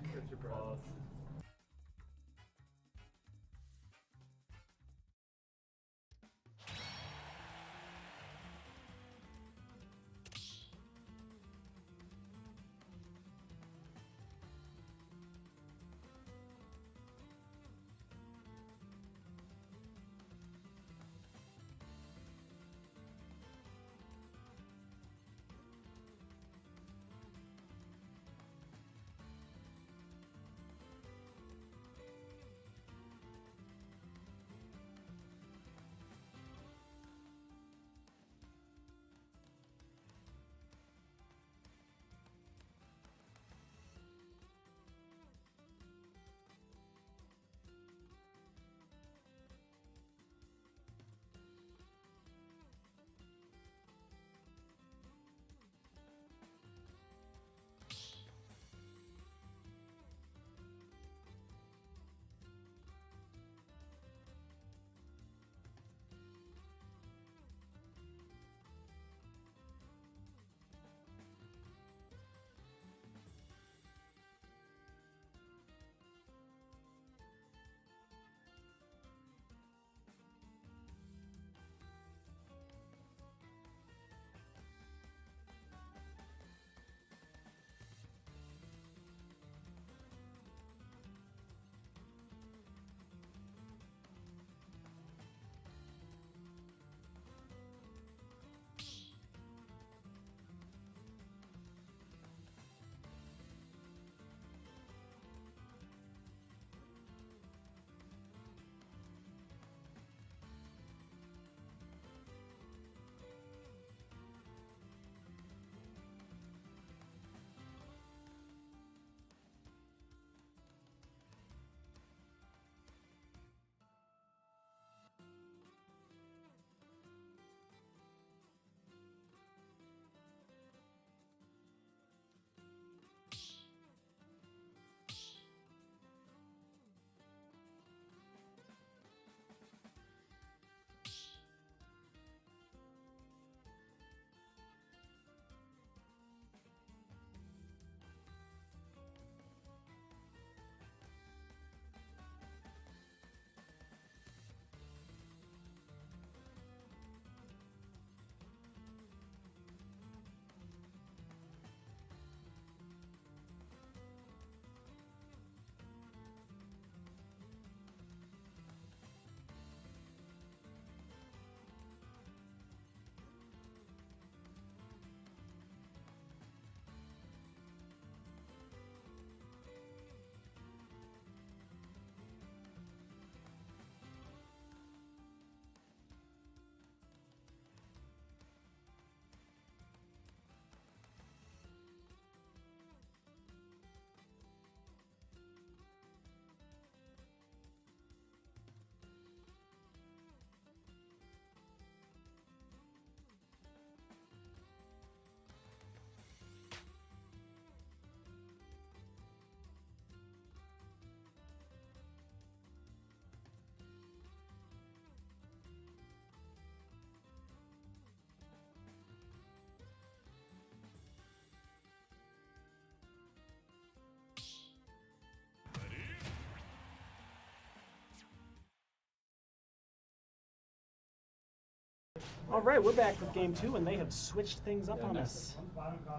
All right, we're back with game 2, and they have switched things up on us.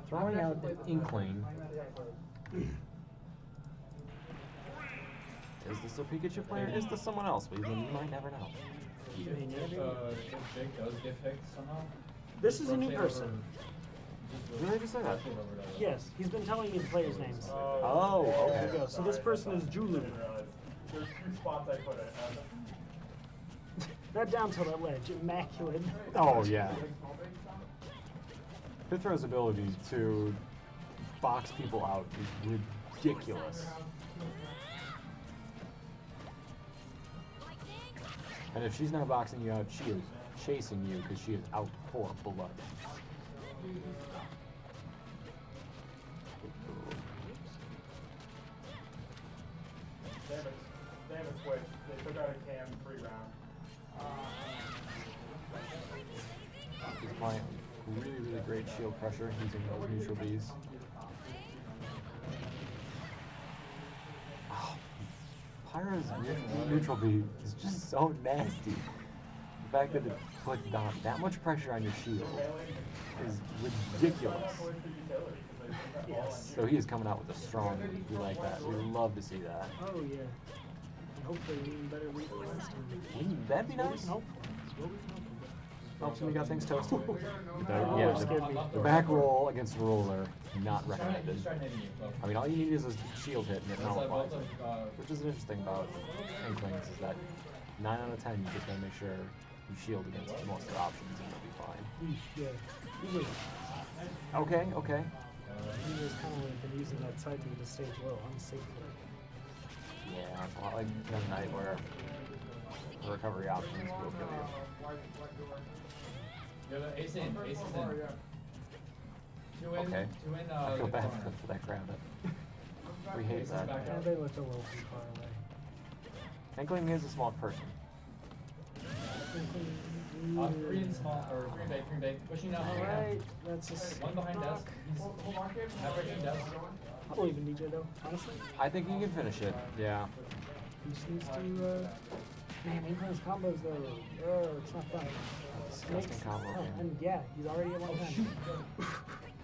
Throwing out the inkling. Is this a Pikachu player? Is this someone else? We might never know. That was get picked somehow. This is a new person. Did I just say that? Yes, he's been telling me the players' names. Oh, There you okay. go. So this person is Julu. There's 2 spots I put it. That down to that ledge, immaculate. Oh, yeah. Pithro's ability to box people out is ridiculous. And if she's not boxing you out, she is chasing you because she is out for blood. They haven't switched. They took out a cam free round. He's applying really, really great shield pressure using those neutral bees. Oh, Pyra's neutral bee is just so nasty. The fact that it puts down that much pressure on your shield is ridiculous. Yes. So he is coming out with a strong lead. We like that. We love to see that. Oh, yeah. And hopefully, we even better lead than last time. That'd be nice. It's what we can hope for. Helps when you got things toasted. Oh, scared me. The back roll against the roller, not He's recommended. trying to hit you. I mean, all you need is a shield hit and it nullifies it. Both Which is interesting about Inklings is that 9 out of 10 you just gotta make sure you shield against most of the options and you'll be fine. Yeah. Usually, Okay, okay. he was kind of been using that side beam to stage low unsafely. Yeah, it's a lot like the night where the recovery options will kill you. You have an ace in. Ace is in. Two in. Okay. Two in. I feel bad corner. for that crowd. We hate Ace is that. back Yeah, up. they looked a little too far away. Inkling is a small person. Green small or green big. Pushing down. All right, that's a One behind desk. He's halfway in desk. I believe in DJ though, honestly. I think he can finish it. Yeah. He just needs to, man, Inkling's combos though, it's not fun. Disgusting combo, Oh, man. and yeah, he's already at 110.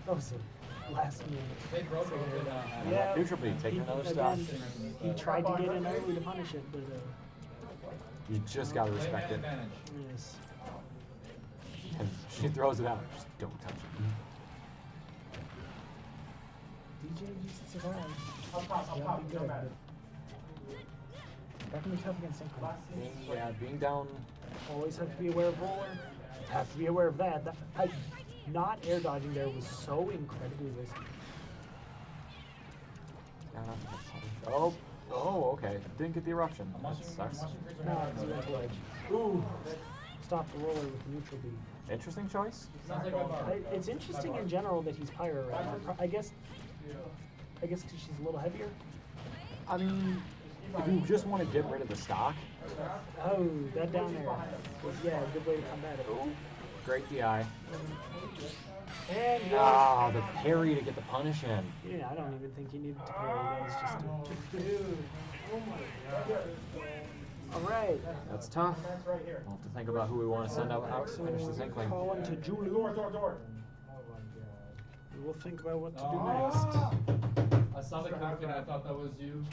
That was a last minute. They broke it with Yeah. Neutral B, taking another again, stop. He tried to get in early to punish it, but You just gotta respect it. advantage. yes. And she throws it out. Just don't touch it. DJ used to survive. Up top, Yeah, be good, no matter. but that can be tough against Inkling. Being down. Always have to be aware of roller. Have to be aware of that. Not air dodging there was so incredibly risky. Oh, okay. Didn't get the eruption. That sucks. No, because he went to ledge. Ooh, stop the roller with the neutral beam. Interesting choice. Sounds like a It's interesting in general that he's Pyro right now. I guess because she's a little heavier. I mean, if you just want to get rid of the stock, Oh, that down there was, yeah, a good way to combat it. great DI. And Ah, the parry to get the punish in. yeah, I don't even think you needed to parry. That was just Dude. Oh my god. all right. That's tough. We'll have to think about who we want to send out to finish this Inkling. Call into Julu. Door. We will think about what to do next. I saw the captain. I thought that was you.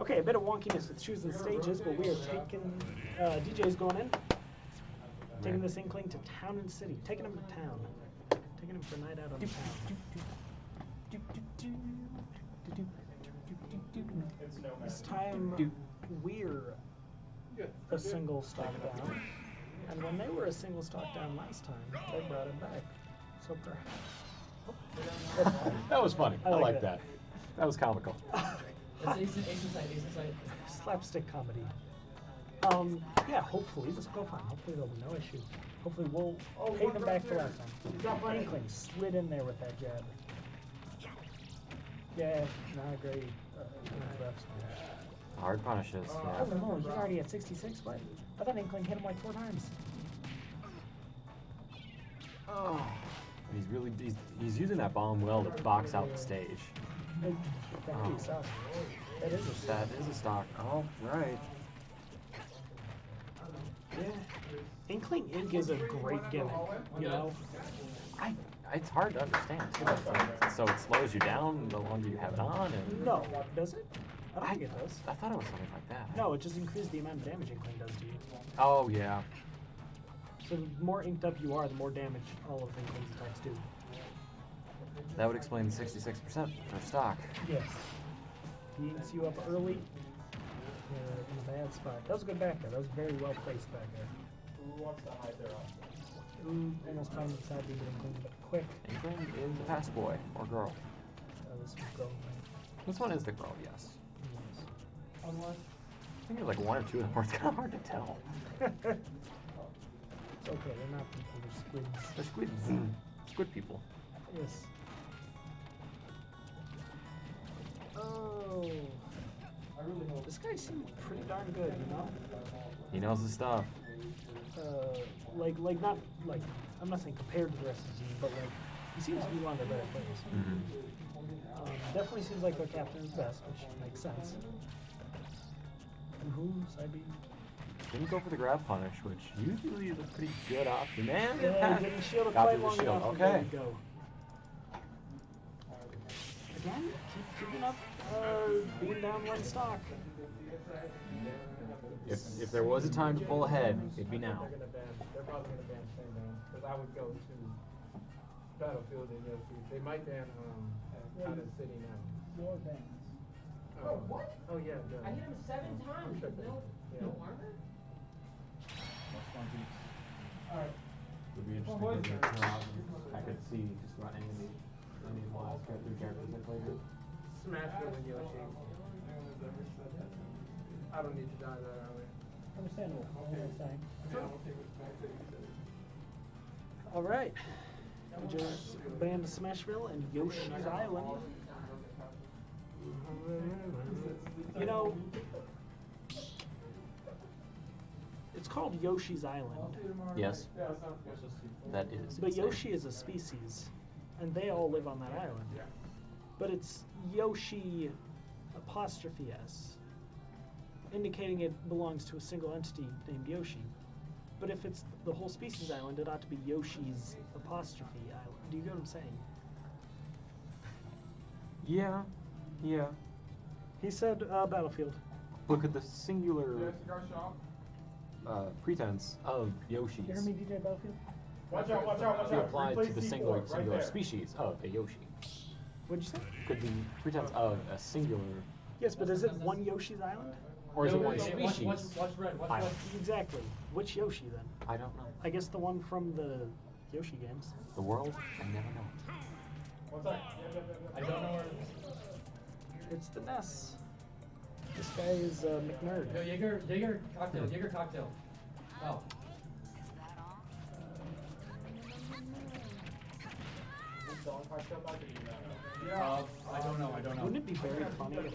Okay, a bit of wonkiness with choosing stages, but we are taking DJ's going in. Taking this Inkling to Town and City. Taking him to town. Taking him for a night out on the town. This time we're a single stock down. And when they were a single stock down last time, they brought it back. So perhaps. That was funny. I like like that. That was comical. It's ace inside. Slapstick comedy. Yeah, hopefully this will go fine. Hopefully there'll be no issue. Hopefully we'll pay them back for last time. Inkling slid in there with that jab. Yeah, not great. Hard punishes. Oh Yeah. no, he's already at 66. What? I thought Inkling hit him like 4 times. Oh. He's using that bomb well to box out the stage. That is a stock. That is a stock. That is a stock. Oh, right. Yeah. Inkling Ink is a great gimmick, you know? It's hard to understand too. So it slows you down the longer you have it on, and No, does it? I don't think it does. I thought it was something like that. No, it just increases the amount of damage Inkling does to you. Oh yeah. So the more inked up you are, the more damage all of Inkling's attacks do. That would explain the 66% for stock. Yes. He inks you up early in a bad spot. That was a good back there. That was very well placed back there. Who wants to hide their eyes? Ooh, almost found the side beat Inkling, but quick. Inkling is the fast boy or girl. This was going. This one is the girl, yes. Yes. I think there's like 1 or 2 of them where it's kind of hard to tell. It's okay, they're not people, they're squids. They're squids. Squid people. Yes. Oh. This guy seems pretty darn good, you know? He knows his stuff. Not like, I'm not saying compared to the rest of the team, but like, he seems to be one of the better players. Definitely seems like their captain is best, which makes sense. And who's I beat? Didn't go for the grab punish, which usually is a pretty good option. Man, Yeah, getting shielded got quite through the long shield. enough. Okay. There we go. Again, keep keeping up, being down 1 stock. If there was a time to pull ahead, it'd be now. They're probably gonna ban Shane because I would go to Battlefield and Yoshi. They might ban out of City now. More bans. Oh, what? Oh yeah. I hit him 7 times. Sure. No Yeah. armor? Alright. Would be interesting. I could see just running any last characters I played with. Smash it with Yoshi. I don't need to die that early. Understandable. All right. We just banned Smashville and Yoshi's Island. You know, it's called Yoshi's Island, Yes. That is. but insane. Yoshi is a species, and they all live on that island. But it's Yoshi apostrophe S, indicating it belongs to a single entity named Yoshi. But if it's the whole species island, it ought to be Yoshi's apostrophe island. Do you get what I'm saying? Yeah. Yeah. He said Battlefield. Look at the singular pretense of Yoshi's. You hear me, DJ Battlefield? Watch out, watch out, watch Be out. applied Replace to the C4 singular right there. species of a Yoshi. What'd you say? Could be pretense of a singular, Yes, but is it one Yoshi's island? or is it Wait, one wait, wait, species? Watch red. Watch Island. red. Exactly. Which Yoshi then? I don't know. I guess the one from the Yoshi games. The world, I never know. What's that? I don't know where. It's the Ness. This guy is McNerd. Yo, Jaeger cocktail. Oh. I don't know. Wouldn't it be very funny if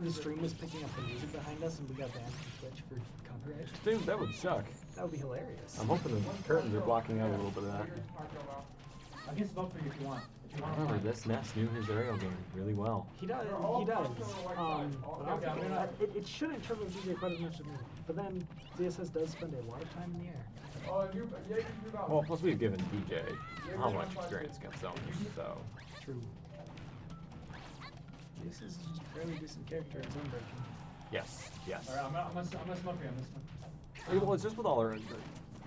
the stream was picking up the music behind us and we got banned from Twitch for copyright? Dude, that would suck. That would be hilarious. I'm hoping the curtains are blocking out a little bit of that. I can smoke for you if you want. Remember, this Ness knew his aerial game really well. He does. He does. It shouldn't trouble DJ quite as much as me. But then ZSS does spend a lot of time in the air. Well, plus we've given DJ how much experience against zoners, so. True. This is just a fairly decent character in zone breaking. Yes, yes. Alright, I'm gonna smoke you on this one. Well, it's just with all her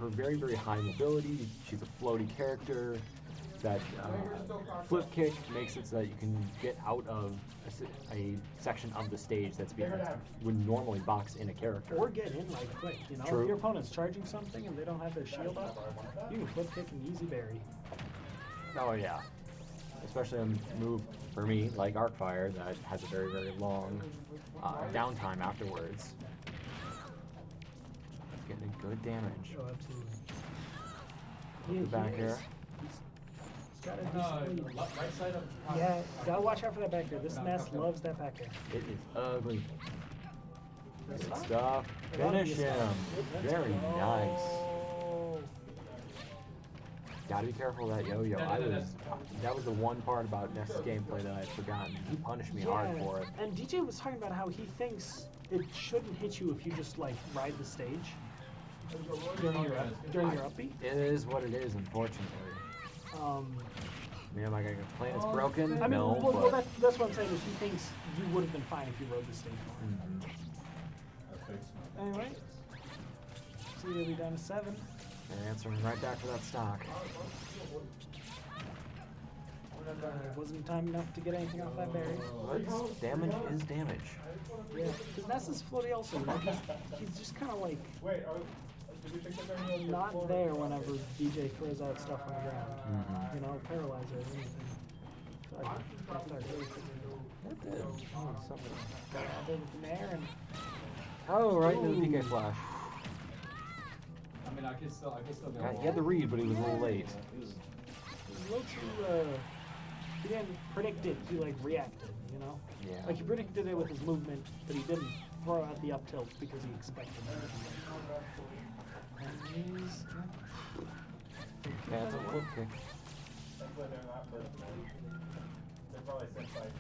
very, very high mobility. She's a floaty character. That flip kick makes it so that you can get out of a section of the stage that's being would normally box in a character. Or get in like quick, you know? True. If your opponent's charging something and they don't have their shield up, you can flip kick and easy berry. Oh yeah. Especially a move for me like Arcfire that has a very, very long downtime afterwards. That's getting a good damage. Oh, absolutely. The back air. He's got a decent lead. Right side of. Yeah, gotta watch out for that back air. This Ness loves that back air. It is ugly. That's Good fine. stuff. That'll be a Finish stop. him. Let's Very go. nice. Gotta be careful of that yo-yo. That was the one part about Ness's gameplay that I had forgotten. He punished me hard for it. And DJ was talking about how he thinks it shouldn't hit you if you just like ride the stage during your upbeat. It is what it is, unfortunately. I mean, am I gonna complain it's broken? I mean, No, well, but that's what I'm saying is he thinks you would have been fine if you rode the stage more. Anyway, so you'll be down to 7. they're answering right back for that stock. Wasn't time enough to get anything off that berry. But damage is damage. Yeah, because Ness's floaty also. You know, he's just kind of like Wait, did we pick up any not there whenever DJ throws out stuff on the ground. Mhm. You know, paralyzer or anything. Sorry, That did. Oh, something. got out there with the air and Oh, right into the PK flash. I mean, I could still go. He had the read, but he was a little late. he was a little too, he didn't predict it, he like reacted, you know? Yeah. Like he predicted it with his movement, but he didn't throw out the up tilt because he expected it. And he's, Yeah, it's a flip kick. They're probably sent like.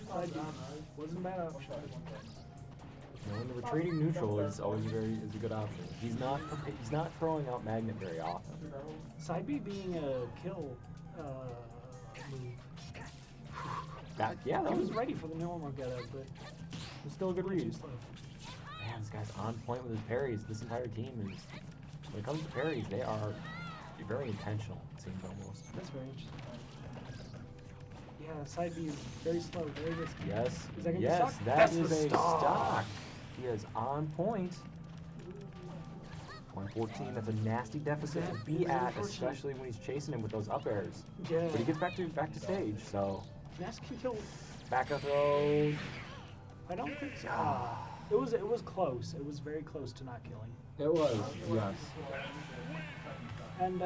side B. Wasn't a bad option. You know, when the retreating neutral is always a good option. He's not throwing out magnet very often. Side B being a kill move. That He was was ready for the normal getup, but still a good too read. slow. Man, this guy's on point with his parries. This entire team is, when it comes to parries, they are very intentional, it seems almost. That's very interesting. Yeah, side B is very slow, very risky. Yes, Is that gonna be yes, stock? that That's is the a stock. He is on point. 114, that's a nasty deficit to be at, unfortunate. especially when he's chasing him with those up airs. Yeah. But he gets back to stage, so Ness can kill. back up throw. I don't think so. It was close. It was very close to not killing. It was, yes. And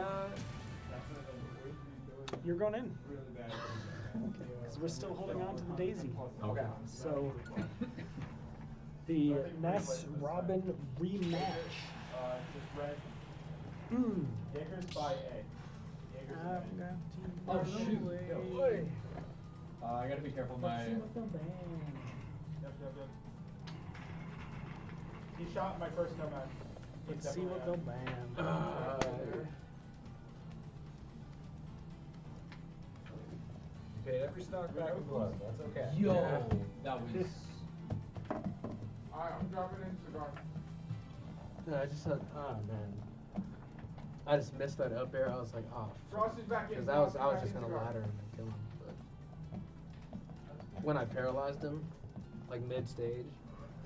you're going in. Because we're still holding on to the daisy. Okay. So the Ness Robin rematch. Just red. Jaegers by A. Jaegers by I'm going to Oh, run shoot. away. I gotta be careful. Let's see what the bang. Yep. He shot my first nomad. Let's see what the bang. You paid every stock back in blood. That's okay. Yo, that was. I'm dropping in cigar. No, I just had, oh man. I just missed that up air. I was like, oh. Frosty's back in. Because I was just gonna ladder him and kill him. But when I paralyzed him, like mid stage,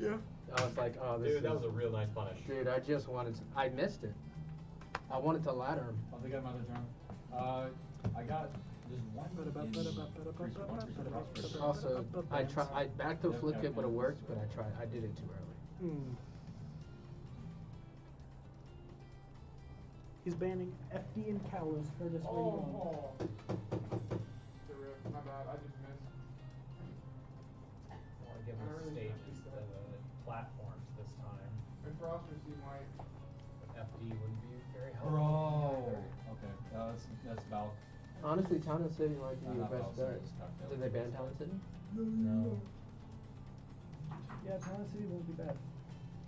Yeah. I was like, oh, this Dude, that is- was a real nice punish. Dude, I just wanted to, I missed it. I wanted to ladder him. I think I might have drunk. I got just one. Also, I back to flip kick would have worked, but I did it too early. He's banning FD and Kalos. Heard us where you going. Oh. My bad. I just missed. I want to give him stages instead of platforms this time. If Frost received my. FD wouldn't be very helpful. Bro. Okay. That's about. Honestly, Town and City might be your Not best Bowser, bet. it's not Did they ban Town and City? No. Yeah, Town City won't be bad.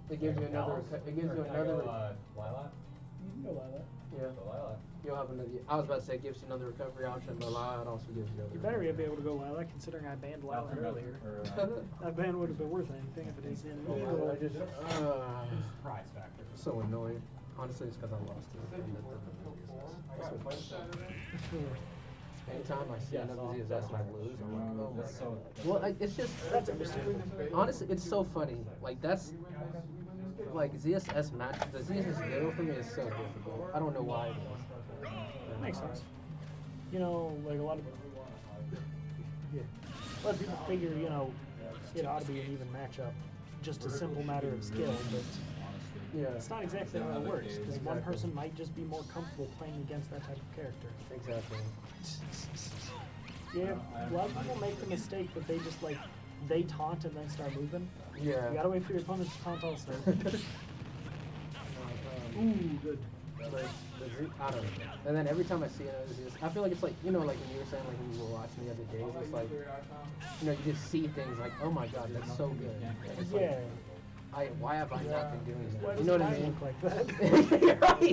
It gives you another. It gives you Or can I another. go, Lilac? You can go Lilac. Yeah. Go Lilac. you'll have another. I was about to say it gives you another recovery option, but Lyle also gives you. You better be able to go Lilac, considering I banned Lilac earlier. That ban would have been worth anything if it is in the I just Prize factor. so annoyed. Honestly, it's because I lost it. Anytime I see another ZSS and I lose, I'm like, oh my god. Well, it's just That's understandable. honestly, it's so funny. Like that's like ZSS match. The ZSS middle for me is so difficult. I don't know why it is. That makes sense. You know, like a lot of people figure, you know, it ought to be an even matchup. Just a simple matter of skill, but Yeah, it's not exactly how it works, because one person might just be more comfortable playing against that type of character. exactly. Yeah, a lot of people make the mistake that they just like, they taunt and then start moving. Yeah. You gotta wait for your opponent to taunt also. Ooh, good. Like, I don't know. And then every time I see it, I feel like it's like, you know, like when you were saying, like when you were watching the other days, it's like, you know, you just see things like, oh my god, that's so good. And it's like, Yeah. why have I not been doing Why that? does You know what I mine mean? look like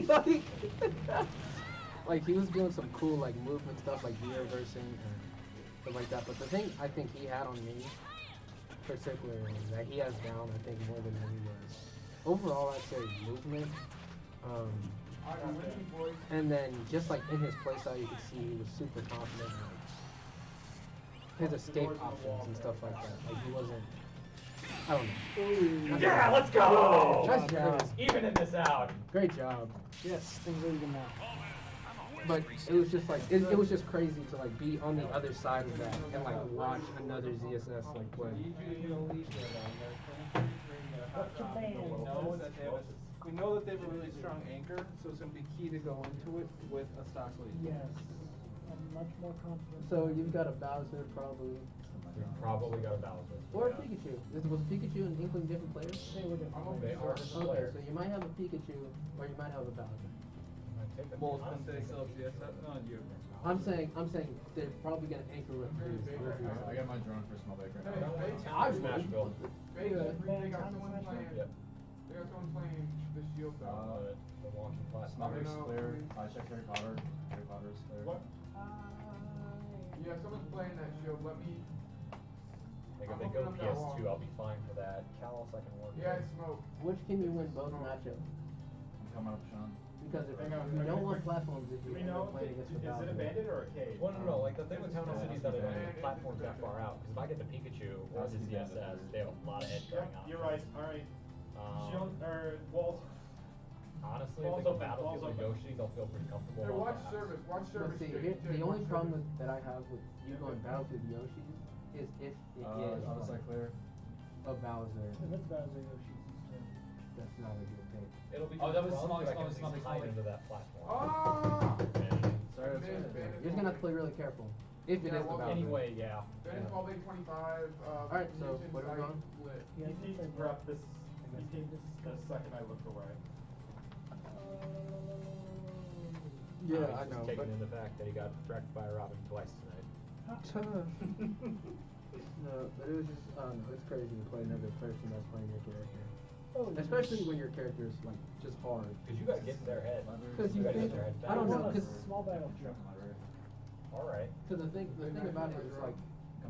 that? Right, like he was doing some cool like movement stuff, like reversing and stuff like that. But the thing I think he had on me, particularly, that he has down, I think more than me was overall, I'd say movement. And then just like in his playstyle, you could see he was super confident. Like, his escape options and stuff like that. Like he wasn't. I don't know. Yeah, let's go! Nice job. Evening this out. Great job. Yes, things are even now. But it was just like it was just crazy to like be on the other side of that and like watch another ZSS like play. We know that they have a really strong anchor, so it's going to be key to go into it with a stock lead. Yes. I'm much more confident. So you've got a Bowser probably, Probably got a Bowser. or a Pikachu. Was Pikachu and Inkling different players? They were different. They are Okay, so you might have a Pikachu or you might have a Bowser. Both when they still have CSS. No, you. I'm saying they're probably gonna anchor with these. I got my drone for small bake right now. I Smashville. They Yeah. got someone playing. Yep. They got someone playing the shield though. The launching Small platform. bake's clear. I check Harry Potter. Harry Potter's clear. What? Yeah, someone's playing that shield. Let me. Like if they go PS2, I'll be fine for that. Kalos I can work Yeah, with. it's smoke. Which can you win both matchups? I'm coming up, Sean. Because if you don't want platforms, if you end up playing against the Bowser. or a cage? Well, no. Like the thing with Town and City is that it don't have platforms that far out. Because if I get the Pikachu or the ZSS, they have a lot of edge going on. You're right. All right. Shield or walls. Honestly, Balls if they go open, Battlefield balls with open. Yoshi, they'll feel pretty comfortable. Hey, on watch that. service. Watch But service. see, Jake, the Jake, only watch problem service. that I have with you going Battlefield Yoshi is if it is Was I clear? a Bowser, If it's Bowser Yoshi's turn. that's not a good take. It'll be Oh, that was fun, small, but I small, can small, at least small. hide into that platform. Ah! Sorry, that's Bandit, it. Bandit, You're just gonna have to play really careful. If it Yeah, is the well, Bowser. Anyway, yeah. Then it's all big 25. Alright, so what are we on? Lit. Yeah, He it's needs to like- grab this. He needs the second I looked away. Yeah, He's I just know. Taking But in the fact that he got wrecked by Robin twice tonight. no, but it was just it's crazy to play another person that's playing your character. Oh, yeah. Especially when your character is like just hard. Because you gotta get in their head. Because you gotta think, get in their head I don't know, Well, because small battlefield. Alright. the thing about it is like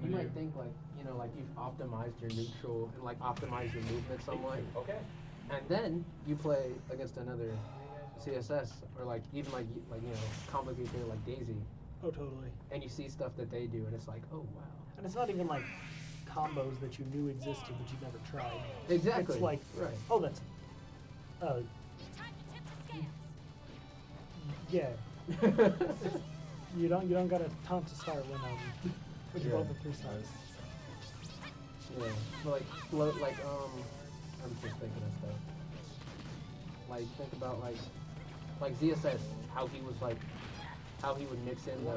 you might think like like you've optimized your neutral and like optimized your movement somewhat, Okay. and then you play against another CSS or like even like complicated player like Daisy, Oh, totally. and you see stuff that they do, and it's like, oh wow. And it's not even like combos that you knew existed but you never tried. Exactly. It's like, right. oh, that's, yeah. You don't gotta taunt to start when with Yeah. both the three sides. Yeah, but like float, like I'm just thinking of stuff. Like think about like ZSS, how he would mix in the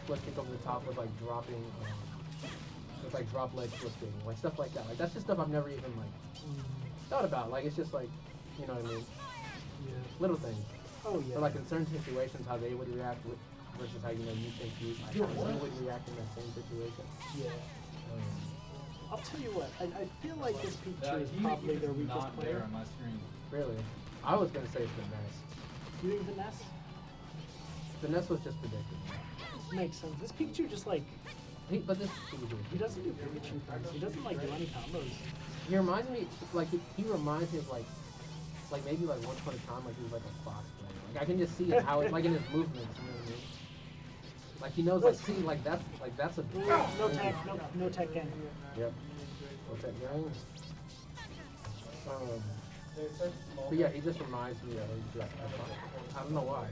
flip kick over the top with like dropping, with like drop ledge flipping, like stuff like that. Like that's just stuff I've never even like thought about. Like it's just like, you know what I mean? Yeah. Little things. Oh yeah. Or like in certain situations, how they would react with, versus how you think you like how you would react in that same situation. Yeah. I'll tell you what, I feel like this Pikachu is probably their weakest Not there player. on my screen. Really, I was gonna say it's the best. You think it's a Ness? The nest was just predicted. Makes sense. This Pikachu just like But this he doesn't do Pikachu things. He doesn't like do any combos. he reminds me like he reminds me of like maybe like once upon a time like he was like a Fox player. Like I can just see it how it's like in his movements. You know what I mean? Like he knows like see like that's a No tech, no tech game. Yep. What's that gang? But yeah, he just reminds me of I don't know why.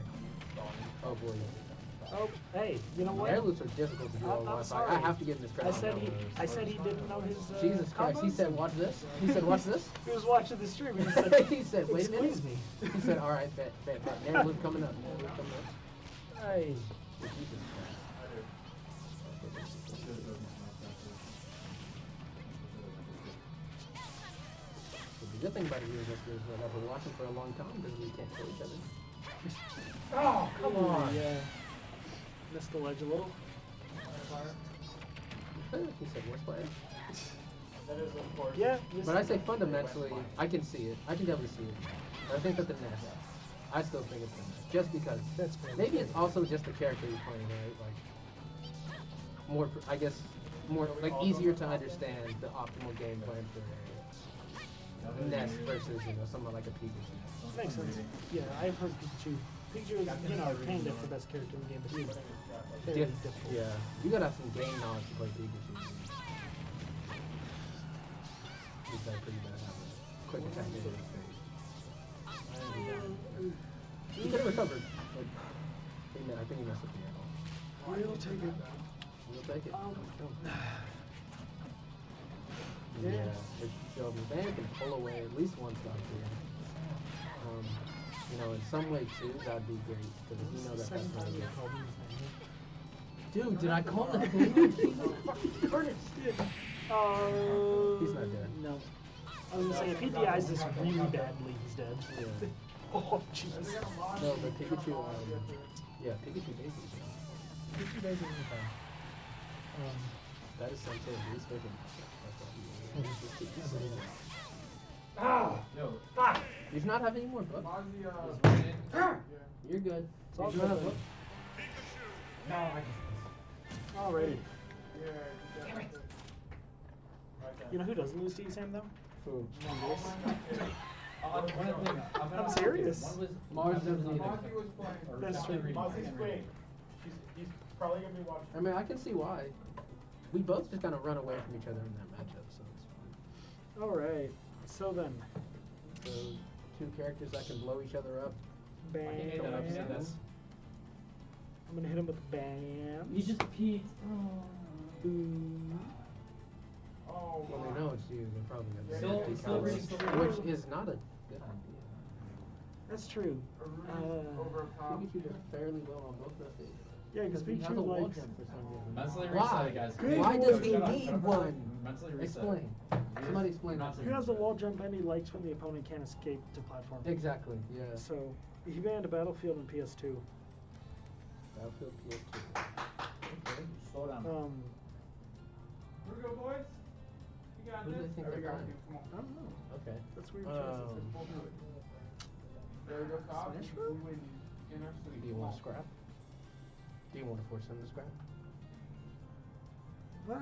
Oh boy. Oh, hey, you know what? Air loops are difficult to do on I'm Wi-Fi. sorry. I have to give him this credit. I said he didn't know his. Jesus Christ! He combos. said, "Watch this." He said, "Watch this." He was watching the stream and he said, He said, "Wait a minute." "Excuse me." He said, "All right, bet. Air loop coming up. Air loop coming up." Hey. Jesus Christ. The good thing about it is that I've been watching for a long time because we can't kill each other. Oh, come on. Yeah. Missed the ledge a little. He said, "Worst player." That is, of course. Yeah. But I say fundamentally, I can see it. I can definitely see it. But I think that the nest, I still think it's the nest. Just because. That's great. Maybe it's also just the character you're playing, right? Like, more, I guess, more, like, easier to understand the optimal game plan for a nest versus, you know, someone like a Pikachu. Makes sense. Yeah, I've heard Pikachu. Pikachu is, you know, kind of the best character in the game, but he's very difficult. Yeah, you gotta have some game knowledge to play Pikachu. He's got a pretty bad habit. Quick attack into his face. He could have recovered. But I think he messed up the arrow. We'll take it. We'll take it. Yeah. Yeah, it showed me. Van can pull away at least one stop here. You know, in some way too, that'd be great because if you know that that's not good. Dude, did I call that thing? He's not dead. No. I was gonna say if he DIs this really badly, he's dead. Yeah. Oh Jesus. No, but Pikachu, yeah, Pikachu Daisy. Pikachu Daisy is fine. That is something he's freaking. Yo. He's not having any more books. You're good. It's all He's not good. having- No, I Alrighty. Damn it. You know who doesn't lose to you, Sam, though? Who? I'm serious. Mars doesn't either. That's true. Mozzie's quick. He's probably gonna be watching. I mean, I can see why. We both just kind of run away from each other in that matchup, so it's fine. Alright. So then. So, two characters that can blow each other up. Bam. I hate that I've seen this. I'm gonna hit him with the bam. You just peed. Boom. Oh, Well, they know it's you. They're probably going to Still reading. which is not a good idea. That's true. Pikachu does fairly well on both those stages. Yeah, because He has a Pikachu wall likes. jump for some reason. Mentally Why? reset it, guys. Why does he Shut up. need one? Mentally reset. Explain. Somebody explain that. He has a wall jump and he likes when the opponent can't escape to platform. Exactly, yeah. So he banned Battlefield in PS2. Battlefield PS2. Okay. Slow down. Here we go, boys. You got Who do this. they think There we they're go. playing? I don't know. Okay. That's weird Um, choices. There we go, Cobb. Smash We Bros? win in our city. Do you want to scrap? Do you want to force him to scrap?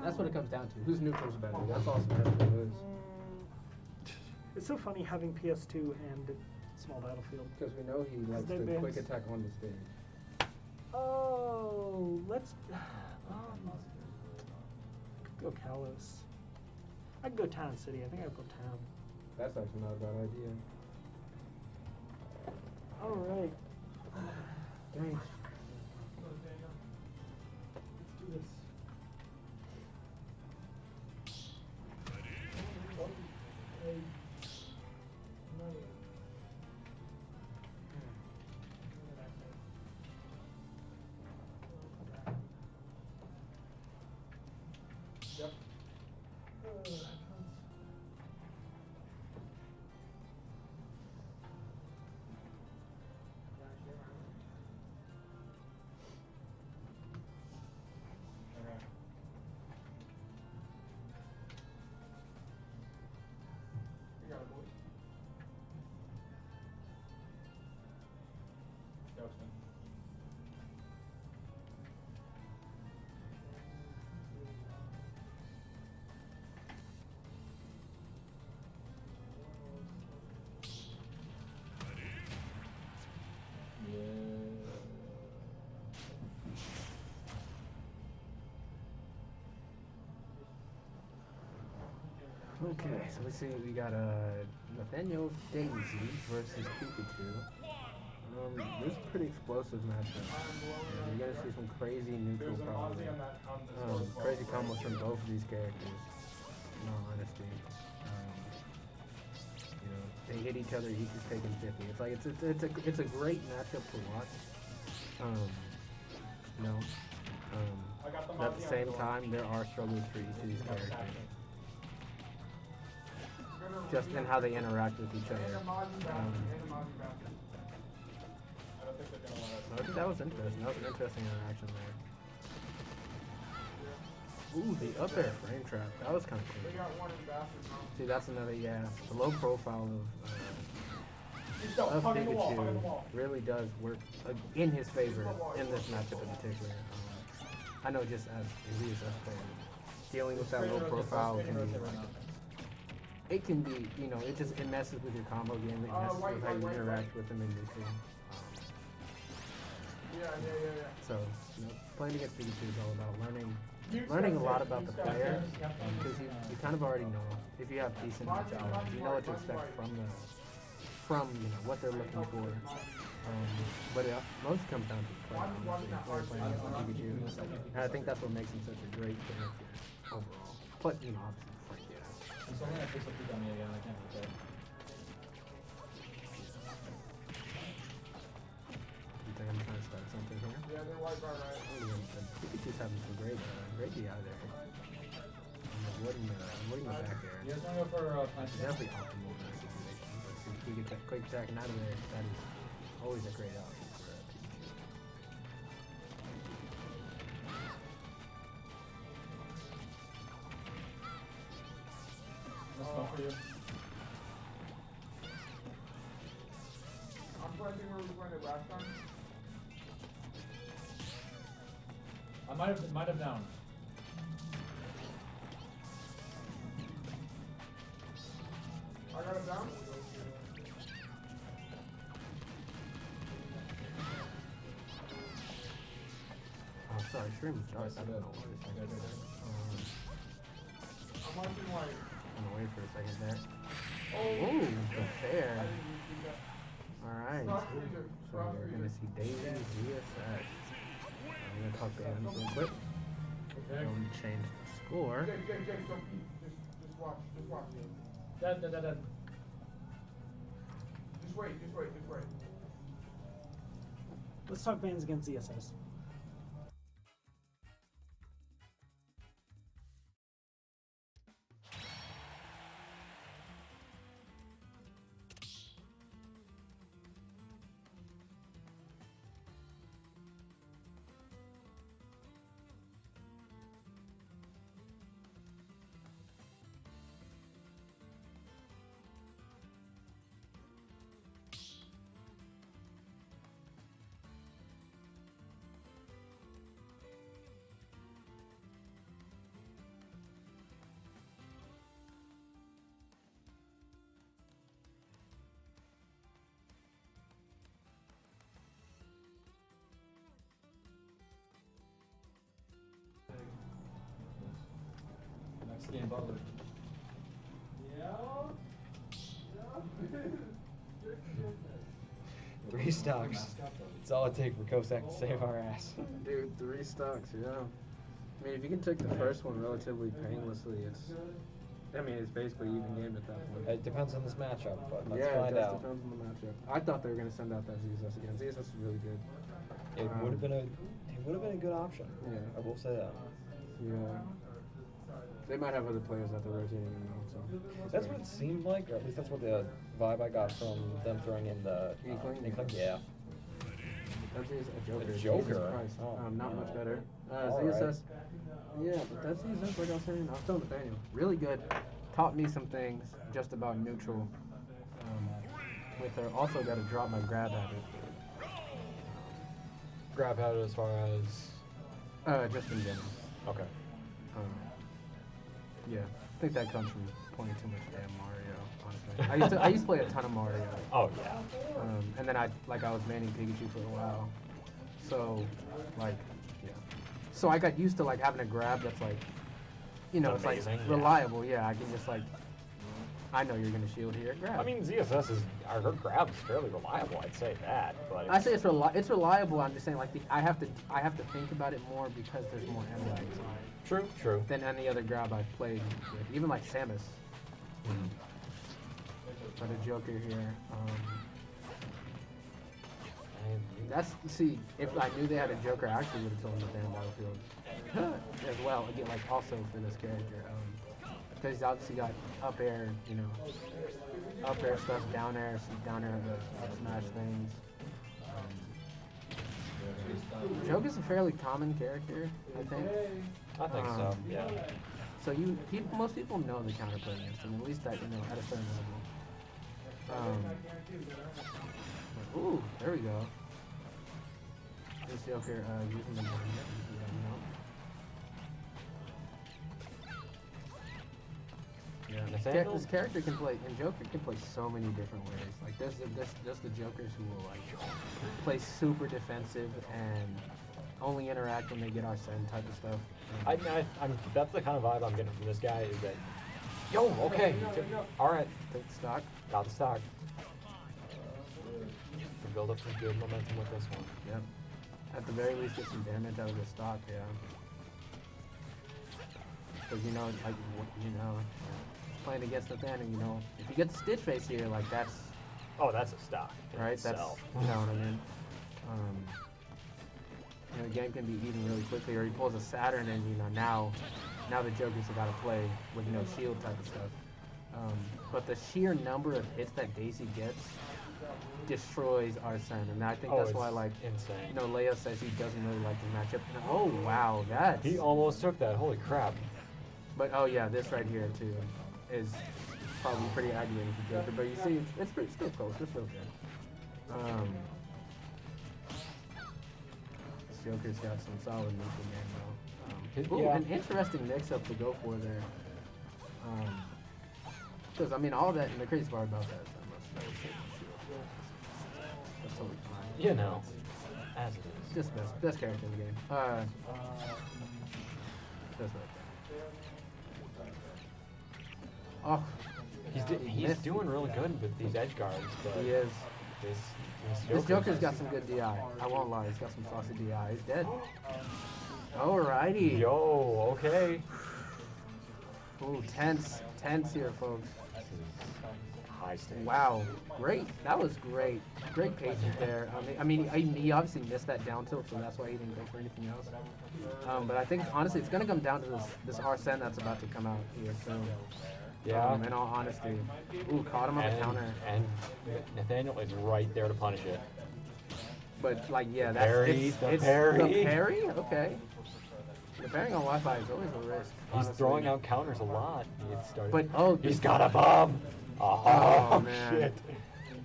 That's what it comes down to. Whose neutral's better? That's all Smash Bros. is. It's so funny having PS2 and small Battlefield. Because we know he likes they the bans- quick attack on the stage. Oh, let's. Go Kalos. I could go Town City. I think I'd go Town. That's actually not a bad idea. Alright. Dang. Let's do this. Yep. You got it, boy. Go, Sven. Okay, so let's see. We got Nathaniel's Daisy versus Pikachu. This is a pretty explosive matchup. You're gonna see some crazy neutral probably. Crazy combos from both of these characters. In all honesty, you know, they hit each other. Each is taking 50. It's like it's a great matchup to watch. You know, at the same time, there are struggles for each of these characters. Just in how they interact with each other. I think that was interesting. That was an interesting interaction there. Ooh, the up air frame trap. That was kind of cool. See, that's another, the low profile of Pikachu really does work in his favor in this matchup in particular. I know just as a VSS player, dealing with that low profile can be it can be, you know, it messes with your combo game, it messes with how you interact with them in neutral. So, you know, playing against Pikachu is all about learning a lot about the player, because you kind of already know if you have decent match knowledge, you know what to expect from you know what they're looking for. But it most comes down to playing against Pikachu, and I think that's what makes him such a great character overall. But you know, obviously, So I'm gonna fix up the dummy again. I can't do that. You think I'm trying to start something here? Yeah, they're white bar, right? Pikachu's having some great DI there. I'm avoiding the back air. You guys wanna go for punch? Definitely optimal in this situation. But see, if we get that quick attacking out of there, that is always a great option for Pikachu. That's fun for you. I'm playing where we played it last time. I might have down. I got it down. Oh, sorry, stream starts. I don't know what it's Okay, okay, okay. I'm watching white. I'm gonna wait for a second there. Oh, Ooh, the fair. I didn't even do that. Alright. So we're gonna see Daisy VSS. I'm gonna talk to him real quick. Change the score. Jake, don't peek. Just watch. Dead. Just wait. Let's talk bans against ZSS. Next game, Butler. Three stocks. It's all it takes for Kosak to save our ass. Dude, 3 stocks, yeah. I mean, if you can take the first one relatively painlessly, it's basically even game at that point. It depends on this matchup, but let's Yeah, find it does out. depends on the matchup. I thought they were gonna send out that ZSS again. ZSS is really good. It would have been a good option. Yeah. I will say that. Yeah. They might have other players that they're rotating in now, so. That's what it seemed like, or at least that's what the vibe I got from them throwing in the Inkling? Yeah. That's a Joker. A Joker? Jesus Christ. Oh, not much better. All ZSS. Yeah, but that's ZSS, like I was saying. I was telling Nathaniel. Really good. Taught me some things just about neutral. With her. Also got to drop my grab habit. Grab out as far as. Just in general. Okay. Yeah, I think that comes from playing too much damn Mario, honestly. I used to play a ton of Mario. Oh yeah. And then I was manning Pikachu for a while. So, yeah. So I got used to having a grab that's it's Amazing, yeah. reliable. Yeah, I can just I know you're gonna shield here. Grab. I mean, her grab is fairly reliable. I'd say that, but I say it's reliable. I'm just saying, like, I have to think about it more because there's more M true. than any other grab I've played with. Even like Samus. But a Joker here. If I knew they had a Joker, I actually would have told him to ban Battlefield as well. Again, like also for this character, because he's obviously got up air, up air stuff, down air smash things. Joker's a fairly common character, I think. I think so. Yeah. So most people know the counterplay against him, at least at a certain level. Ooh, there we go. This Joker using the money. Yeah, this character can play, and Joker can play so many different ways. Like there's the Jokers who will like play super defensive and only interact when they get Arsene type of stuff. That's the kind of vibe I'm getting from this guy. Is that, okay, all right, Take the stock. got the stock. Can build up some good momentum with this one. Yep. At the very least, get some damage out of the stock. Yeah. Because playing against Nathaniel, if you get the Stitch Face here, like that's a stock. right. That's itself. you know what I mean. The game can be eaten really quickly, or he pulls a Saturn, and now the Joker's got to play with no shield type of stuff. But the sheer number of hits that Daisy gets destroys Arsene, and I think that's why, like, insane. Leia says he doesn't really like the matchup. And, oh wow, that's He almost took that. Holy crap! But oh yeah, this right here too is probably pretty aggravating for Joker. But you see, it's still close. It's still good. This Joker's got some solid neutral game though. An interesting mix-up to go for there. Because all that, and the crazy part about that is that most that's totally fine. As it is. Just best character in the game. Just right there. Oh, He's doing really good with these edge guards, but he is. This Joker's Joker's got some good DI. I won't lie, he's got some saucy DI. He's dead. Alrighty. Okay. Ooh, tense here, folks. High stakes. Wow, great. That was great. Great patience there. He obviously missed that down tilt, so that's why he didn't go for anything else. But I think, honestly, it's going to come down to this Arsene that's about to come out here soon. Yeah. In all honesty. Ooh, caught him on the counter. And Nathaniel is right there to punish it. But, like, yeah, parry, it's parry. the parry? Okay. The parrying on Wi-Fi is always a risk. He's honestly. throwing out counters a lot. He's got a bomb. Oh, man. Shit.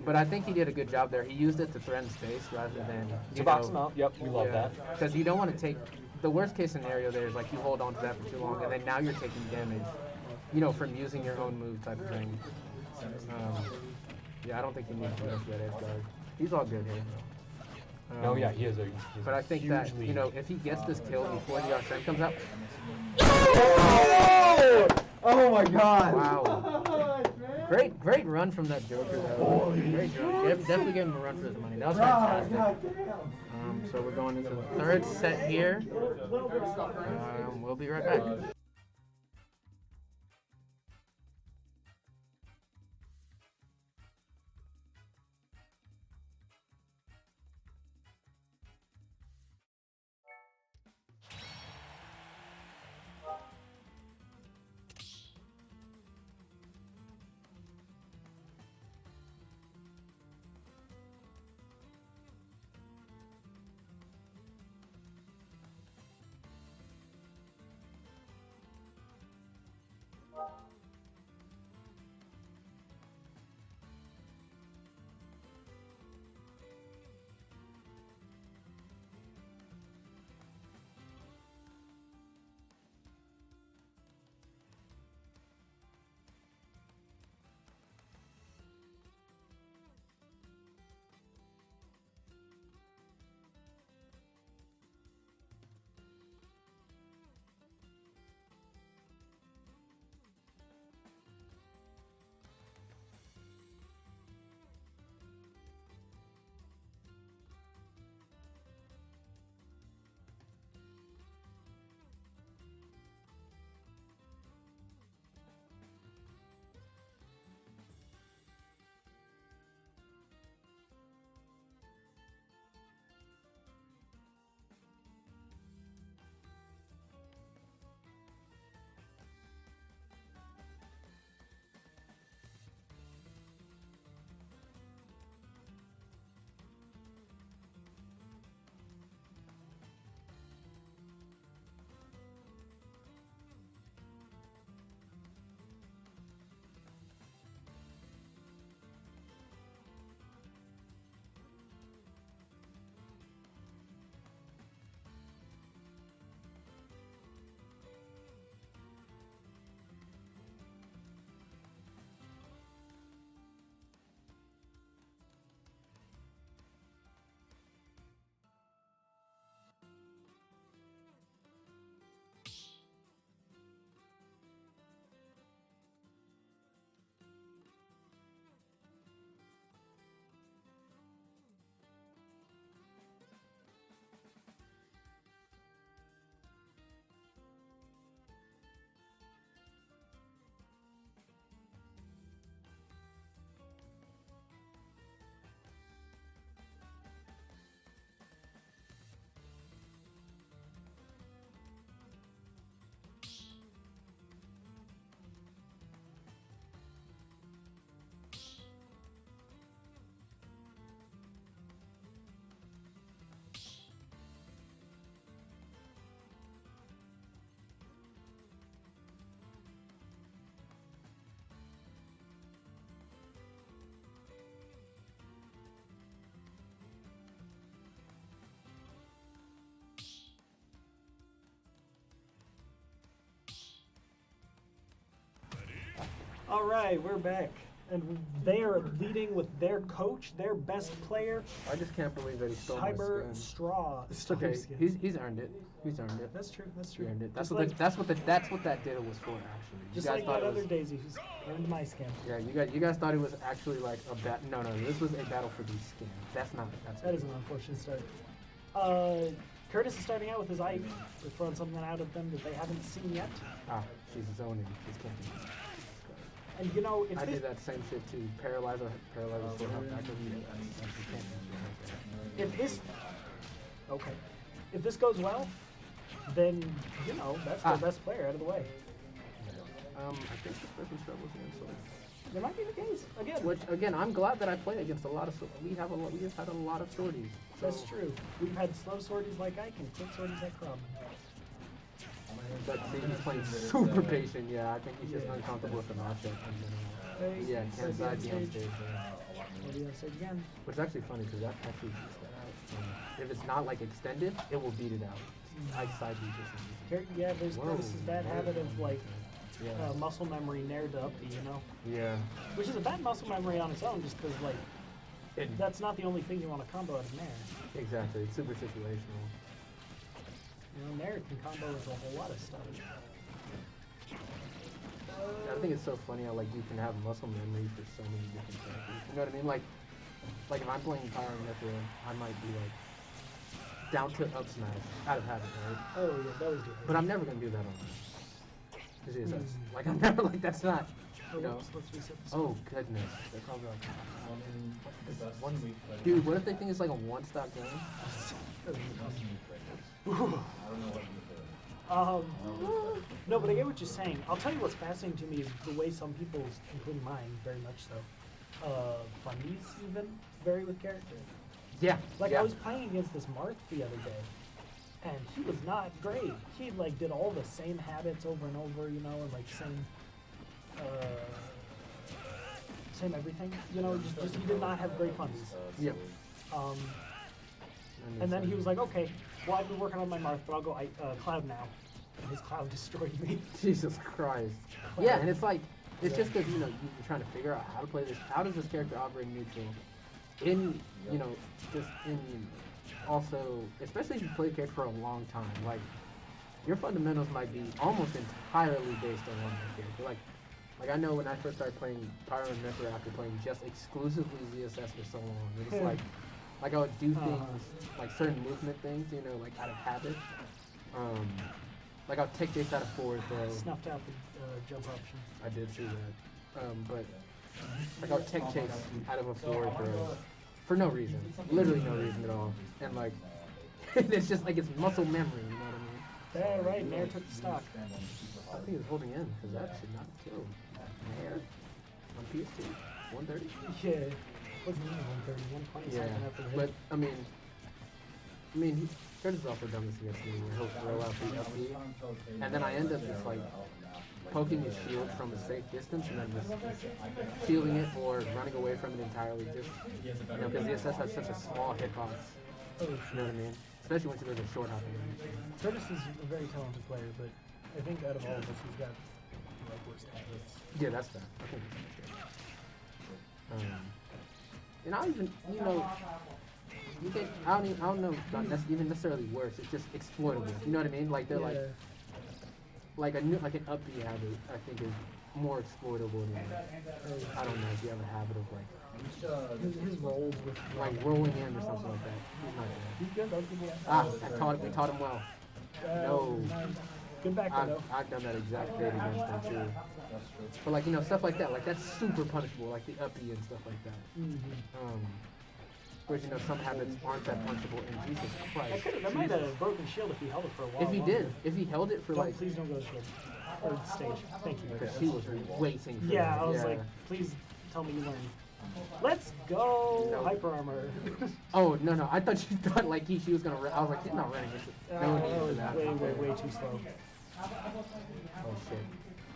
But I think he did a good job there. He used it to threaten space rather than to box him out. Yep, we love that. Because you don't want to take the worst case scenario. There is like you hold on to that for too long, and then now you're taking damage. From using your own move type of thing. Yeah, I don't think he needs to go for that edge guard. He's all good here. He is but I think that if he gets this kill before the Arsene comes out. Oh my God! Wow. Great run from that Joker though. Great run. Definitely give him a run for his money. That was fantastic. So we're going into the third set here. We'll be right back. All right, we're back. And they are leading with their coach, their best player, I just can't believe that he stole my Cyber skin. Straw. It's okay. He's earned it. He's earned it. That's true. That's He true. earned it. Just That's what that data was for, actually. You Just guys like thought that it other was, Daisy who's earned my skin. Yeah, you guys thought it was actually like a no, this was a battle for these skins. That's not. That is an unfortunate start. Curtis is starting out with his Ivy. We're throwing something out at them that they haven't seen yet. She's zoning. She's camping. And you know, if I this, did that same shit too. Paralyzer still have back of you. if this, okay, if this goes well, then you know that's their best player out of the way. I think the person struggles against Sword. There might be the case again. Which again, I'm glad that I play against a lot of. We just had a lot of sorties. So. That's true. We've had slow sorties like Ike and quick sorties like Crumb. But see, he's playing super patient. Yeah, I think he's just uncomfortable with the matchup. And then, can't side be on stage. Maybe on stage again. Which is actually funny because that actually beats that out. If it's not like extended, it will beat it out. I side beat this. Yeah, there's Curtis's bad habit of like Yeah. muscle memory nair to uppy, you know? Yeah. Which is a bad muscle memory on its own just because, like, that's not the only thing you want to combo out of nair. Exactly. It's super situational. You know, nair can combo with a whole lot of stuff. I think it's so funny how like you can have muscle memory for so many different characters. You know what I mean? Like if I'm playing Power and Metro, I might be like down to up smash out of habit, right? Oh yeah, that was good. But I'm never gonna do that on this. Like I'm never like that's not. You know. Let's reset this. Oh goodness, they're probably like one week. Dude, what if they think it's like a one-stop game? No, but I get what you're saying. I'll tell you what's fascinating to me is the way some people, including mine, very much so, funnies even vary with character. Yeah. Like I was playing against this Marth the other day, and he was not great. He like did all the same habits over and over, you know, and like same everything, you know. Just he did not have great funnies. Yeah. And then he was like, okay, well, I've been working on my Marth, but I'll go Cloud now. And his Cloud destroyed me. Jesus Christ. Cloud. Yeah, and it's like, it's just because, you know, you're trying to figure out how to play this. How does this character operate neutral? In, you know, just in, also, especially if you play a character for a long time, like, your fundamentals might be almost entirely based on one character. Like I know when I first started playing Power and Mentor after playing just exclusively ZSS for so long, it's like I would do things, like certain movement things, you know, like out of habit. Like I'll take this out of forward throw. Snuffed out the jump option. I did see that. But like I'll take chase out of a forward throw for no reason, literally no reason at all. And like, it's just like it's muscle memory, you know what I mean? Yeah, right. Nair took the stock. I think it's holding in because that should not have killed. Nair on PS2, 130. Yeah. Wasn't even 130, 120 Yeah, something after the hit. but I mean, Curtis has also done this against me where he'll throw out the FD, and then I end up just like poking his shield from a safe distance and then just shielding it or running away from it entirely. Just you know, because the SS has such a small hitbox. Oh, You know what I mean? Especially once there's a short hopping range. Curtis is a very talented player, but I think out of all of us, he's got like worst habits. Yeah, that's fair. I think that's fair. And I even, you know, you get, I don't know, not even necessarily worse. It's just exploitable. You know what I mean? Like they're like an upbeat habit. I think is more exploitable than I don't know if you have a habit of like his rolls with like rolling in or something like that. He's not good. He's good. Those We taught him well. No. Good back though. I've done that exact bait against him too. But like, you know, stuff like that, like that's super punishable, like the uppy and stuff like that. Whereas, you know, some habits aren't that punishable, and Jesus Christ. That might have broken shield if he held it for a while. If he did, if he held it for like... Please don't go to shield. Or stage. Thank you. Because he was waiting for Yeah, that. I was like, please tell me you learned. Let's go! No. Hyper armor. Oh, no, I thought you thought like she was gonna I was like, he's not running. No need for that. Way too slow. Oh shit.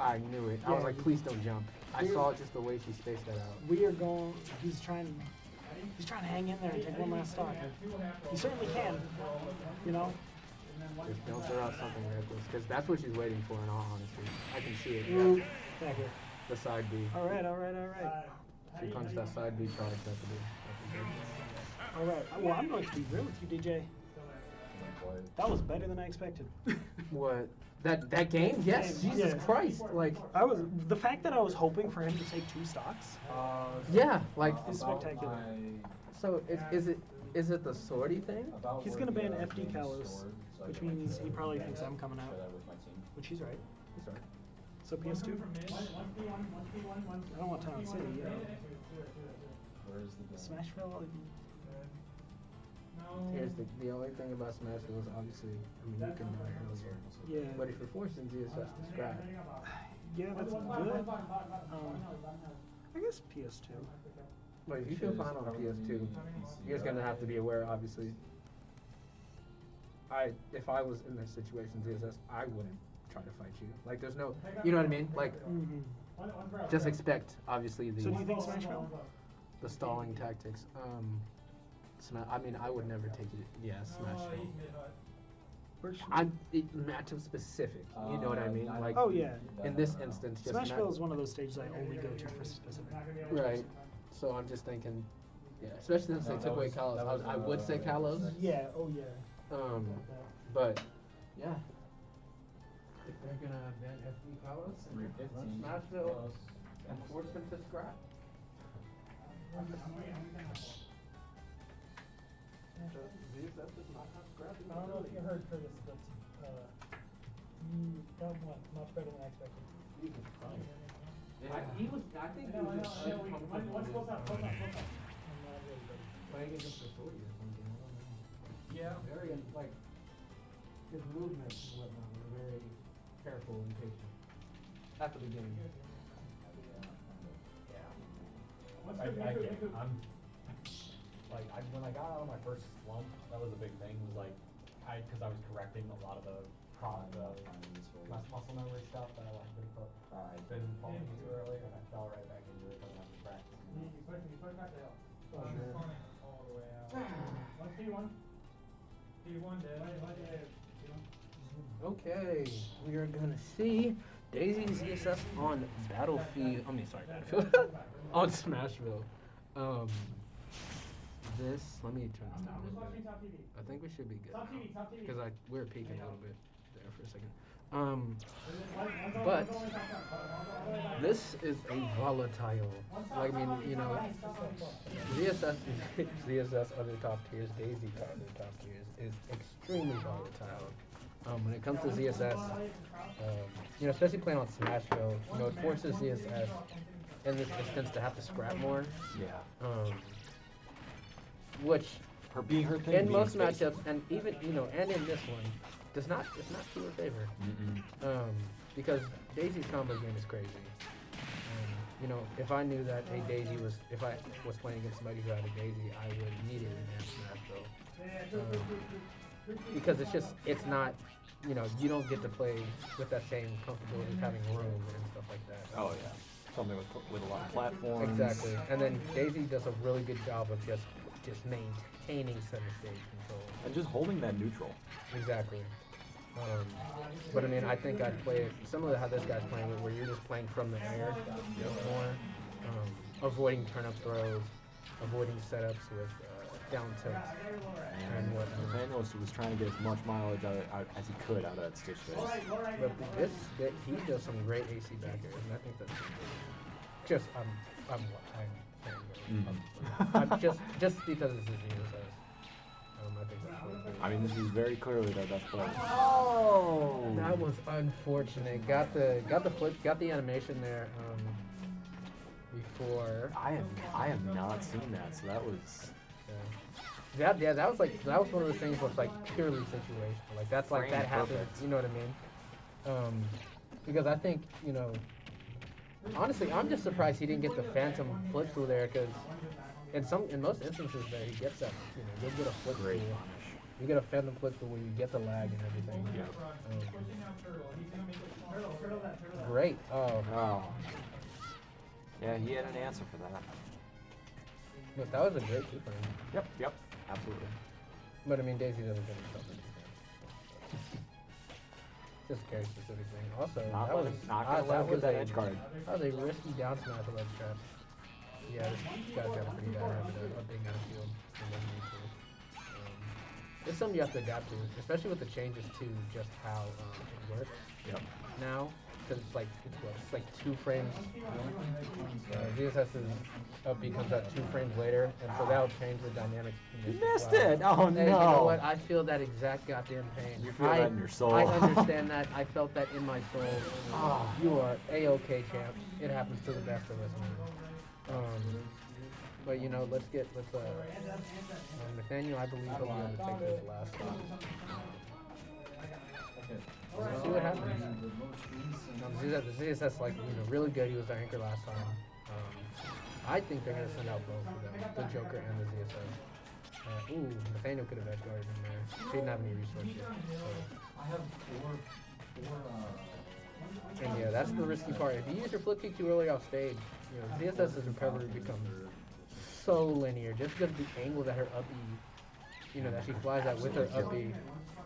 I knew it. I was like, please don't jump. I saw just the way she spaced that out. We are going, he's trying to hang in there and take one last stock. He certainly can, you know? Just don't throw out something reckless, because that's what she's waiting for in all honesty. I can see it. Ooh, back here. the side B. All right. She punched that side B charge. That's a big. All right. Well, I'm going to be real with you, DJ. That was better than I expected. What? That game? Yes. Yeah. Jesus Christ! Like. The fact that I was hoping for him to take 2 stocks. Yeah. Like. Is spectacular. So is it the swordy thing? He's gonna ban FD Kalos, which means he probably thinks I'm coming out. Which he's right. He's right. So PS2. I don't want Town City. Yeah. Smashville. Here's the only thing about Smashville is obviously, I mean, you can know it earlier. Yeah. But if you're forcing ZSS to scrap, Yeah, that's good. I guess PS2. but if you feel fine on PS2, you're just gonna have to be aware, obviously. If I was in this situation, ZSS, I wouldn't try to fight you. Like, there's no, you know what I mean? Like, just expect, obviously, So do you think Smashville? the stalling tactics. I mean, I would never take it. Yeah, Smashville. Matchup specific. You know what I mean? Like. Oh yeah. In this instance, just Smashville is one of those stages I only go to for specific. Right. So I'm just thinking, yeah, especially since they took away Kalos. I would say Kalos. Yeah. Oh yeah. But yeah. If they're gonna ban FD Kalos and run Smashville and force them to scrap. I don't know if you heard Curtis, but you done one much better than I expected. I think he was just uncomfortable playing against the Swordy or something. I don't know. Yeah. Very, like, his movements and whatnot were very careful and patient at the beginning. When I got out of my first slump, that was a big thing. Was like, because I was correcting a lot of the muscle memory stuff that I'd been falling into earlier, and I fell right back into it because I was practicing. You push back the hill. So I'm just going all the way out. P1. P1 dead. Okay, we are gonna see Daisy ZSS on Battlefield. Battlefield. On Smashville. Let me turn this down a little bit. I think we should be good. Because we were peaking a little bit there for a second. But this is a volatile. Like, I mean, you know, ZSS other top tiers, Daisy other top tiers is extremely volatile. When it comes to ZSS, you know, especially playing on Smashville, you know, it forces ZSS in this instance to have to scrap more. Yeah. Which Her being her thing. in most matchups, and even and in this one, it's not to her favor. Because Daisy's combo game is crazy. You know, if I knew that if I was playing against somebody who had a Daisy, I would immediately ban Smashville. Because it's not, you know, you don't get to play with that same comfortability of having room and stuff like that. Oh yeah. Something with a lot of platforms. Exactly. And then Daisy does a really good job of just maintaining center stage control. And just holding that neutral. Exactly. But I mean, I think I'd play it similar to how this guy's playing it, where you're just playing from the air more, avoiding turn-up throws, avoiding setups with down tilts and whatnot. Thanos was trying to get as much mileage out as he could out of that Stitch Face. But he does some great AC back airs, and I think that's just I'm just because this is USS. I think that's really cool. I mean, this is very clearly their best player. Oh, that was unfortunate. Got the flip, got the animation there. Before I have not seen that, so that was. That was one of those things where it's like purely situational. Like that's like that happens. Perfect. You know what I mean? Because I think, you know, honestly, I'm just surprised he didn't get the phantom flip through there, because in most instances there he gets that. You know, you'll get a flip through. You get a phantom flip through where you get the lag and everything. Great. Oh. Yeah, he had an answer for that. Look, that was a great two for him. Yep, absolutely. But I mean, Daisy doesn't get himself in defense. just a character specific thing. Also, Not that letting- was not gonna let him get that edge guard. That was a risky down smash with ledge trap. Yeah, this guy's got a pretty bad habit of being out of field and then neutral. It's something you have to adapt to, especially with the changes to just how it works now. Because it's like 2 frames. ZSS's up B comes out 2 frames later, and so that'll change the dynamics. You missed it! Oh, Hey, no. you know what? I feel that exact goddamn pain. You feel that in your soul. I understand that. I felt that in my soul. Ah. You are A-OK, champ. It happens to the best of us, man. But you know, let's Nathaniel, I believe he'll be able to take this last stop. Let's see what happens. The ZSS, like, really good. He was their anchor last time. I think they're gonna send out both of them, the Joker and the ZSS. Ooh, Nathaniel could have edge guarded in there. She didn't have any resources. I have four. And yeah, that's the risky part. If you use your flip kick too early off stage, ZSS's recovery becomes so linear just because of the angle that her up E, that she flies at with her up E.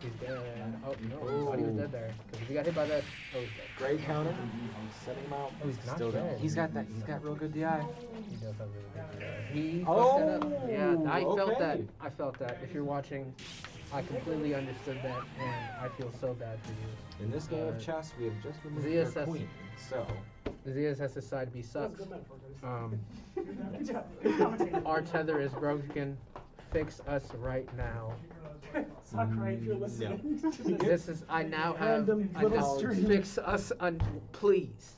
He's dead. Oh no, I thought he was dead there. Because if he got hit by that, he's dead. Great counter. Setting him out. Oh, he's not Still dead. He's got real good DI. He does have really good DI. He Oh, fucked it up. Yeah, I felt that. okay. I felt that. If you're watching, I completely understood that, and I feel so bad for you. In this game of chess, we have just removed their ZSS. queen. So, The ZSS's side B sucks. Our tether is broken. Fix us right now. Sakurai, if you're listening. This is, I now have, Random I little now stream. fix us, please.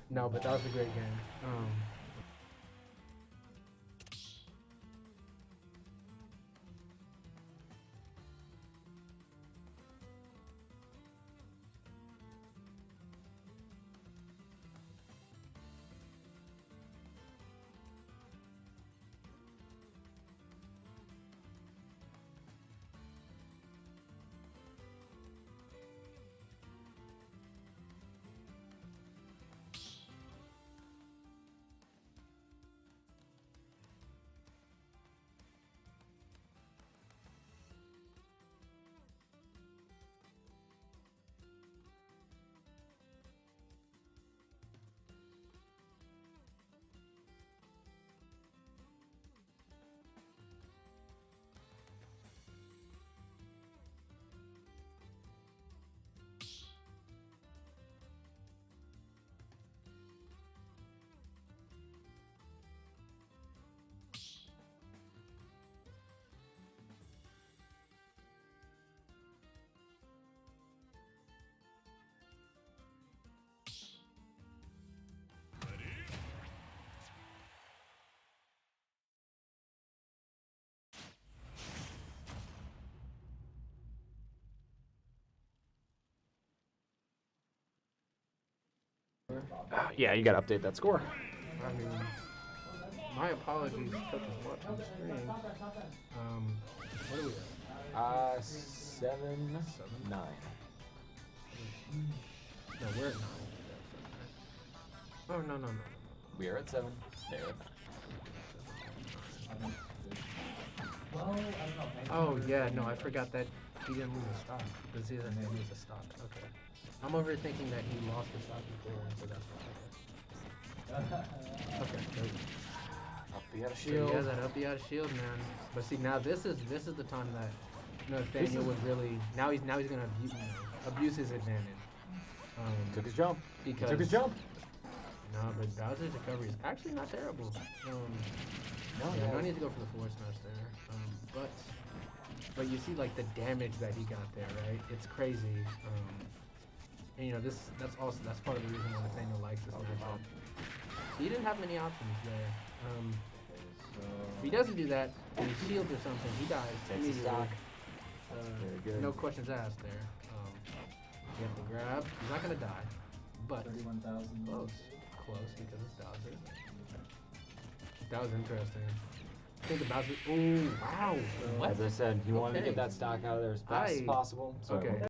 No, but that was a great game. yeah, you gotta update that score. I mean, my apologies took as much on the screen. What are we at? 7-9. No, we're at 9. Oh, no. We are at 7. They're at 9. Oh, yeah, no, I forgot that he didn't lose a stock. The season didn't lose a stock. Okay. I'm overthinking that he lost the stock before, so that's why. Okay, great. Up the out of So, shield. yeah, that up out of shield, man. But see, now this is the time that Nathaniel would really now he's gonna abuse his advantage. Took his jump. He Because took his jump. No, but Bowser's recovery is actually not terrible. No need to go for the forward smash there. But you see like the damage that he got there, right? It's crazy. And that's part of the reason why Nathaniel likes this little bump. He didn't have many options there. If he doesn't do that, and he shields or something, he dies Takes his immediately. stock. Very good. No questions asked there. You have to grab. He's not gonna die, but 31,000. close because it's Bowser. That was interesting. I think the Bowser. Oh wow! What? As I said, he wanted to Okay. get that stock out of there as fast as possible. So Okay.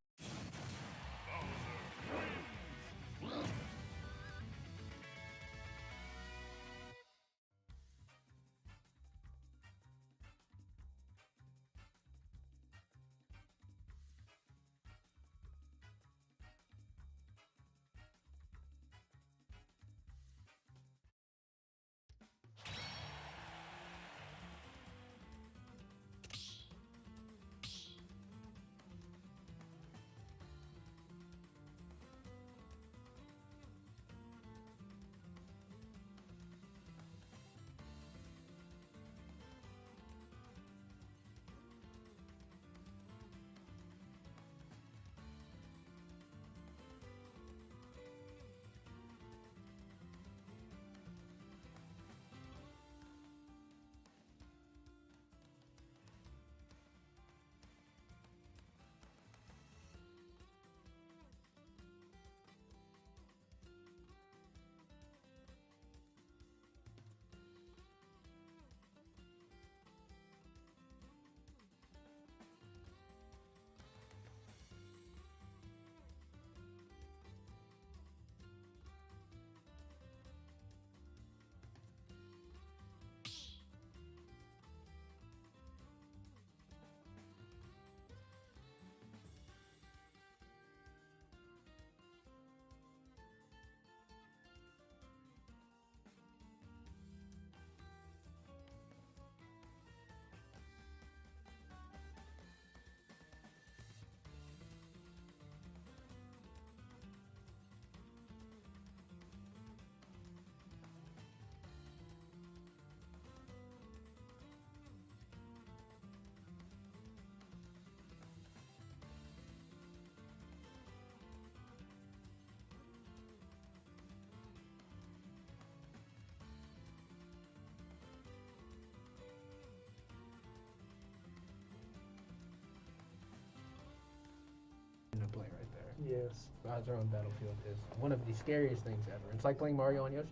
Yes. Bowser on Battlefield is one of the scariest things ever. It's like playing Mario on Yoshi's.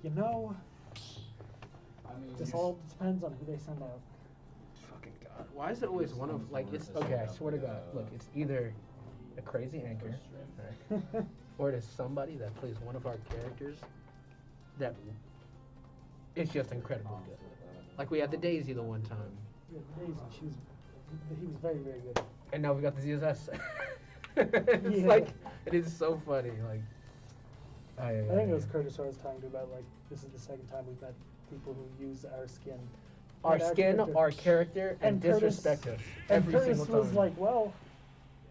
You know, I mean, this all depends on who they send out. Fucking God. Why is it always one of, like, it's, okay, I swear to God. Look, it's either a crazy anchor, right? Or it is somebody that plays one of our characters that is just incredibly good. Like, we had the Daisy the one time. Yeah, Daisy, he was very, very good. And now we got the ZSS. It's Yeah. like, it is so funny. Like, I think it was Curtis I was talking to about, like, this is the second time we've met people who use our skin. our And skin, our character, and Curtis- disrespect us And every Curtis single time. was like, well,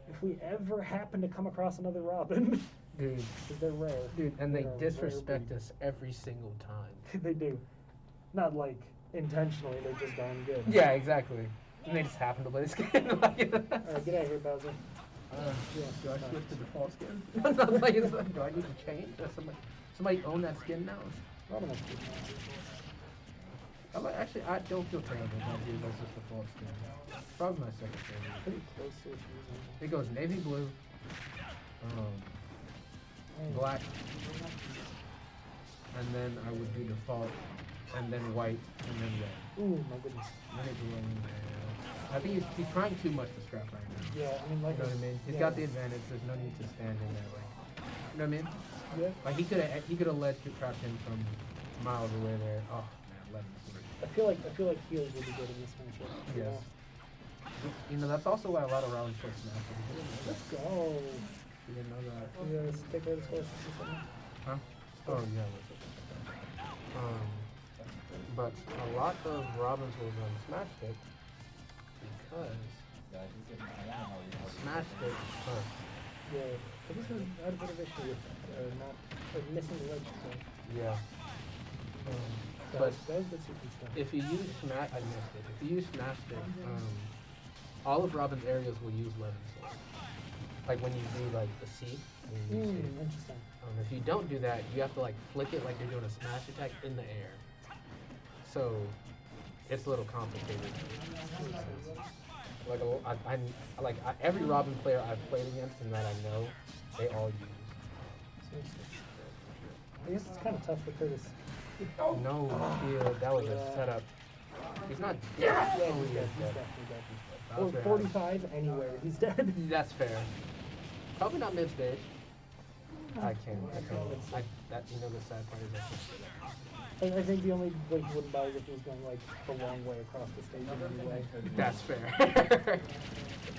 if we ever happen to come across another Robin, dude, 'cause they're rare. dude, and they They're a rare disrespect breed. us every single time. They do. Not like intentionally, they're just darn good. Yeah, exactly. And they just happen to play the skin. Like, Alright, get out of here, Bowser. yeah, do I switch to default skin? Not like it's like, do I need to change? Does somebody own that skin now? Robin has good Actually, I don't feel terrible about it. That's just default skin. Probably my second favorite. pretty close to what she was using. It goes navy blue, black, and then I would do default, and then white, and then red. Ooh, my goodness. I think he's trying too much to strap right now. Yeah, I mean, like. You know what I mean? He's got the advantage. There's no need to stand in there. Like, you know what I mean? Yeah. Like he could have led to trapped him from miles away there. Oh man, 11. I feel like heels would be good in this matchup. you Yes. know? You know that's also why a lot of rounds play Smash. Let's go. You didn't know that. Yeah, let's take away the scores or something. Huh? Oh yeah. But a lot of Robins will run Smash Stick because Smash Stick first. Yeah, but this one I had a bit of issue with not missing the ledge. So Yeah. that But was good sequence stuff. if you use Smash, I missed it. If you use Smash Stick, all of Robin's areas will use Levin Sword. Like when you do like the C. When you see. Interesting. If you don't do that, you have to like flick it like you're doing a smash attack in the air. So it's a little complicated. Like every Robin player I've played against and that I know, they all use. I guess it's kind of tough for Curtis. No, that was a setup. He's not dead. Yeah, Oh, he's he dead. is He's dead. definitely dead. That was Or very 45 anywhere. He's dead. That's fair. Probably not mid stage. I can't. You know the sad part is I think the only way he wouldn't buy is if he was going like the long way across the stage anyway. that's fair.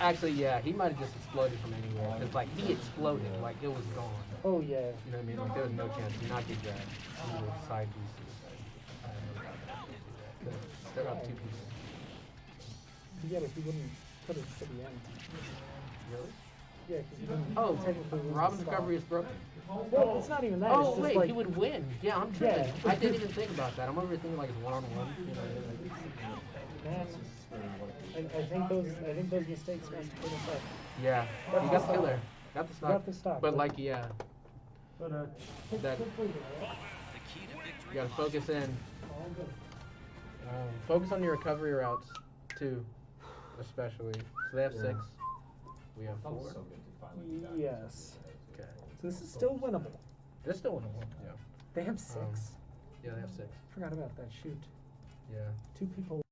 Actually, yeah, he might have just exploded from anywhere. Cause like he exploded, like it was gone. Oh yeah. You know what I mean? Like there was no chance to not get dragged. He was side B suicide. I don't know how that would do that. They're up 2 people. Yeah, but he wouldn't put it to the end. Really? Yeah, because he didn't Oh, technically lose Robin's the stock. recovery is broken. Well, it's not even that. Oh it's just wait, like, he would win. Yeah, I'm tripping. Yeah. I didn't even think about that. I'm over here thinking like it's 1-on-1. You know, Man, I think those mistakes messed Curtis up. yeah, he got the killer. Got the stock. Got the stock, But but- like, yeah, But that quickly, you gotta focus in. all good. Focus on your recovery routes too, especially. So they have 6. We have 4. Yes. Okay. So this is still winnable. They're still in a one. Yeah. They have 6. Yeah, they have 6. Forgot about that. Shoot. Yeah. 2 people.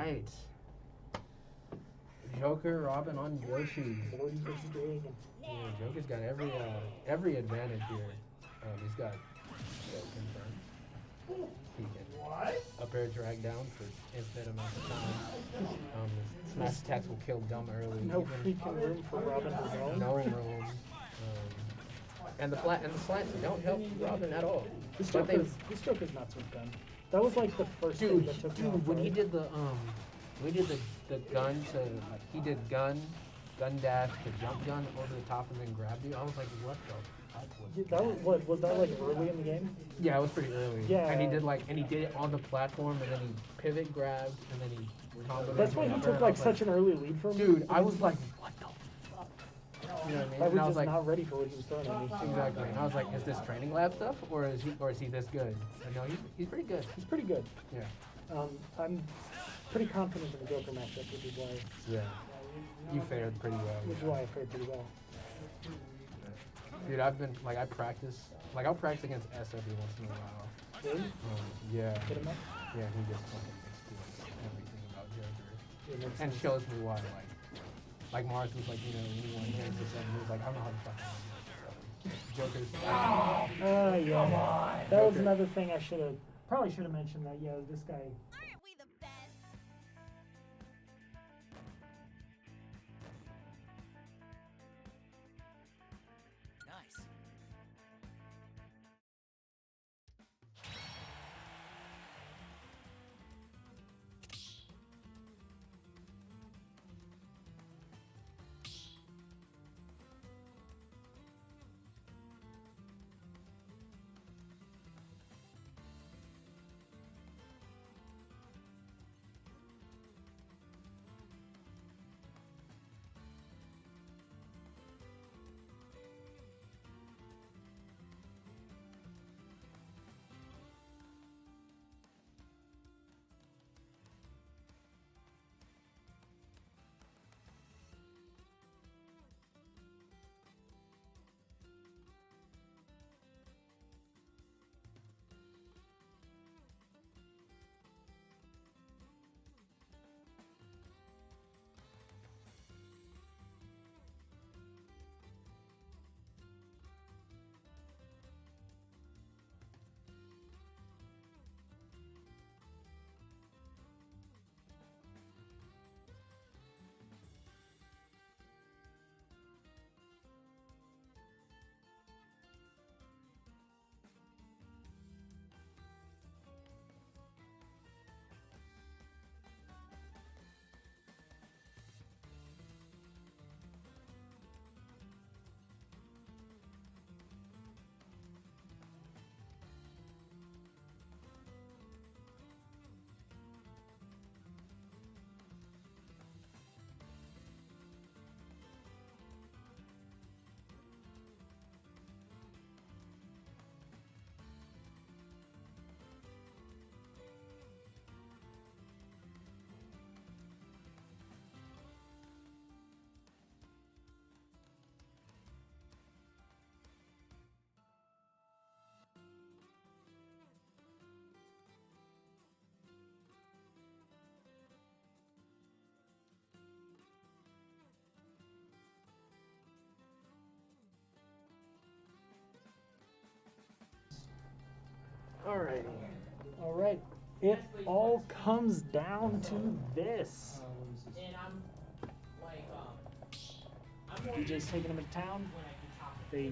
right. Joker, Robin on Yoshi. Morty versus Dragon. Yeah, Joker's got every advantage here. He's got confirmed. He can up air drag down for infinite amount of time. His smash attacks will kill dumb early. No even- freaking room for Robin to roam. No room. And the slants don't help Robin at all. This But they- Joker's not so gun. That was like the first thing that took me off when he guard. did the gun to like he did gun dash to jump gun over the top and then grabbed you. I was like, what the fuck was Yeah, that was that like early in the game? Yeah, it was pretty early. Yeah. And he did it on the platform and then he pivot grabbed and then he comboed. That's why he took like such an early lead from me. Dude, I was like, what the fuck? You know what I mean? I And was I was just like, not ready for what he was throwing at me. exactly. And I was like, is this training lab stuff or is he this good? And no, he's pretty good. He's pretty good. Yeah. I'm pretty confident in the Joker matchup, which is why Yeah. You fared pretty well. which is why I fared pretty well. Dude, I practice, I'll practice against S every once in a while. Really? Yeah. Hit him up? Yeah, he just fucking explains everything about Joker. It makes And sense. shows me why, like Mars was like, you know, anyone against this and he was like, I don't know how to fucking do this. Joker's, Yeah. That was another thing I probably should have mentioned that, yeah, this guy. Aren't we the best? Nice. alrighty. All right. It all comes down to this. And I'm like, DJ's taking him to town. They,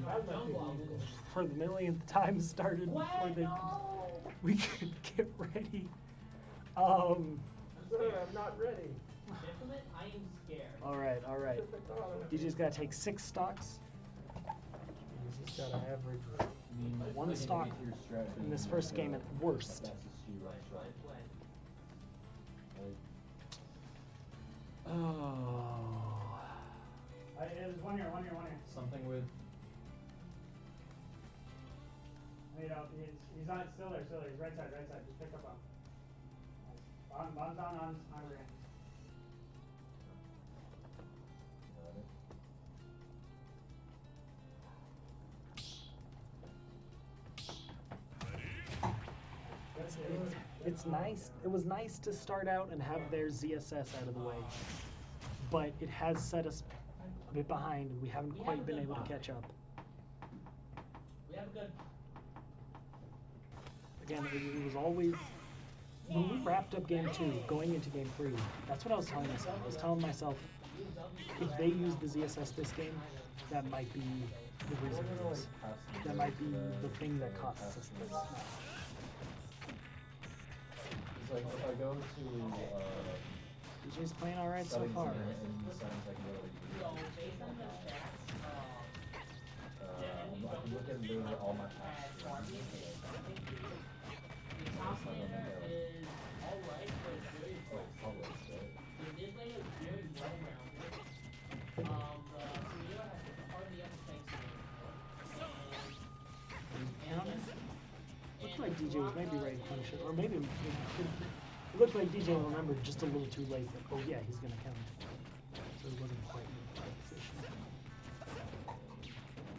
for the millionth time, started before we could get ready. Sir, I'm not ready. Gentlemen, I am scared. All right. DJ's got to take 6 stocks. He's just got an average. One stock in this first game at worst. Oh. There's one here. Something with. Wait up, he's on, still there. He's right side. Just pick up on. Bombs on my range. it's nice. It was nice to start out and have their ZSS out of the way, but it has set us a bit behind, and we haven't quite been able to catch up. We have a good. Again, it was always when we wrapped up game 2, going into game 3. That's what I was telling myself. I was telling myself, if they use the ZSS this game, that might be the reason for this. That might be the thing that costs us this. It's like if I go to DJ's playing all right so settings far. in the settings, I can go to So based on the stats, I can look at literally all my at past. Sparky, the top laner is alright, but it's very Oh, publics, right? the mid laner is very well rounded. Surreal has hardly ever takes It looked like DJ was maybe ready to finish it, or maybe it looked like DJ remembered just a little too late that, oh yeah, he's going to count. So he wasn't quite in the right position.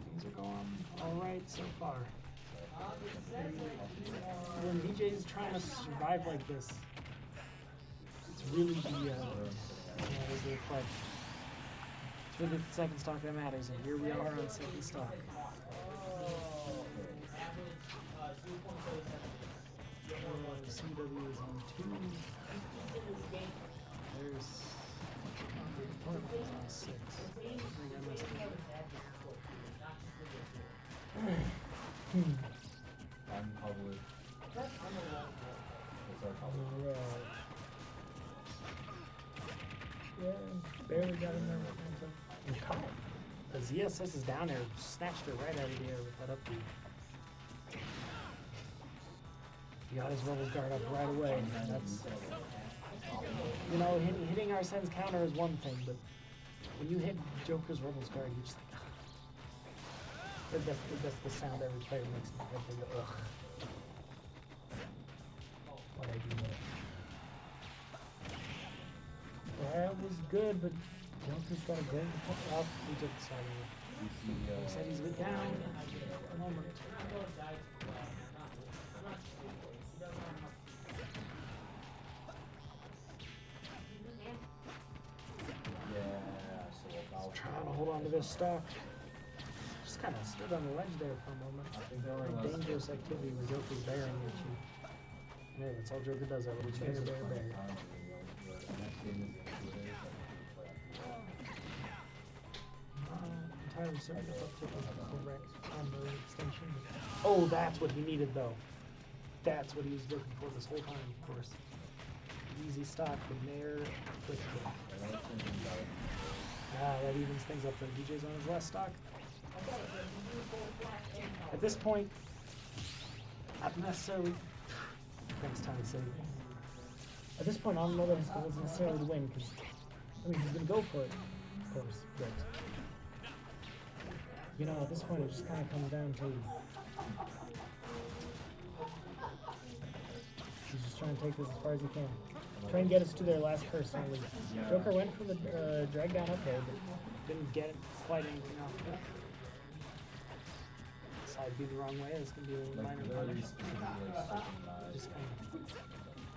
Things are going all right so far. When DJ is trying to survive like this, it's really the reflect. It's really the second stock that matters, and here we are on second stock. CUW is on 2. There's Concordia is on 6. I think I missed it. I'm public. It's our public. Alright. Yeah, barely got in there. And caught it. The ZSS is down there, snatched it right out of the air with that upbeat. He got his Rebel's guard up right away. That's, you know, hitting our Sen's counter is one thing, but when you hit Joker's Rebel's guard, you're just like, ugh. That's the sound every player makes. They go, ugh. What I do there. That was good, but Joker's got a great Well, he took the side of it. He said he's been down for a moment. Yeah, so about Trying to hold on to this stock. Just kind of stood on the ledge there for a moment. Very dangerous activity when Joker's bearing at you. Yeah, that's all Joker does. That little bear. Entirely certain if uptick was correct on the extension. Oh, that's what he needed though. That's what he was looking for this whole time, of course. Easy stock, the Nair, quick kick. That evens things up though. DJ's on his last stock. At this point, not necessarily. Thanks, Tommy City. At this point, I don't know that his goal is necessarily to win, because, I mean, he's going to go for it, of course, but, you know, at this point, it just kind of comes down to, he's just trying to take this as far as he can. Try and get us to their last personal lead. Joker went for the drag down up there, but didn't get quite anything off of it. Side be the wrong way, this can be a minor punish. Just kind of,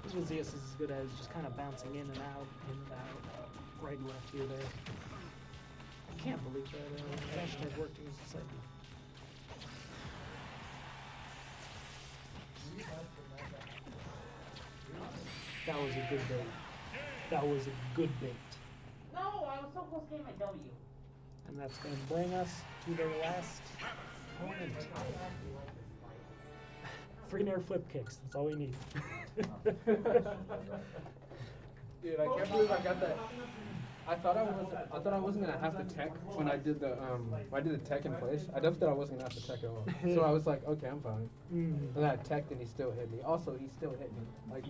this is what ZS is good at, is just kind of bouncing in and out, right and left here, there. I can't believe that hashtag worked against the side. That was a good bait. That was a good bait. No, I was so close to getting my W. And that's going to bring us to their last opponent. Free Nair flip kicks. That's all we need. Dude, I can't believe I got that. I thought I wasn't gonna have to tech when I did the tech in place. I definitely thought I wasn't gonna have to tech at all. So I was like, okay, I'm fine. And then I teched and he still hit me. Also, he still hit me. Like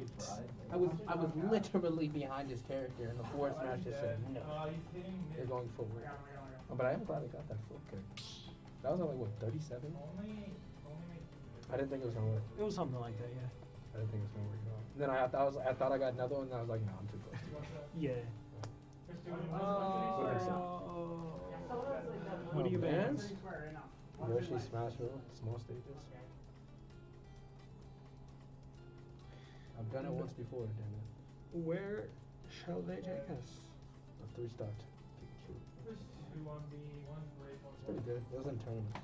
I was literally behind his character, and the forward smash just said no. You're going forward. Oh, but I am glad I got that flip kick. That was only what 37. I didn't think it was gonna work. It was something like that, yeah. I didn't think it was gonna work at all. And then I thought I got another one, and I was like, no, I'm too close. Yeah. What do you bands? Yoshi Smash Roll, small stages. I've done it once before, damn it. Where shall they take us? A 3-star Pikachu. First 2-1B, 1 break, 1 It's pretty good. It was in tournament.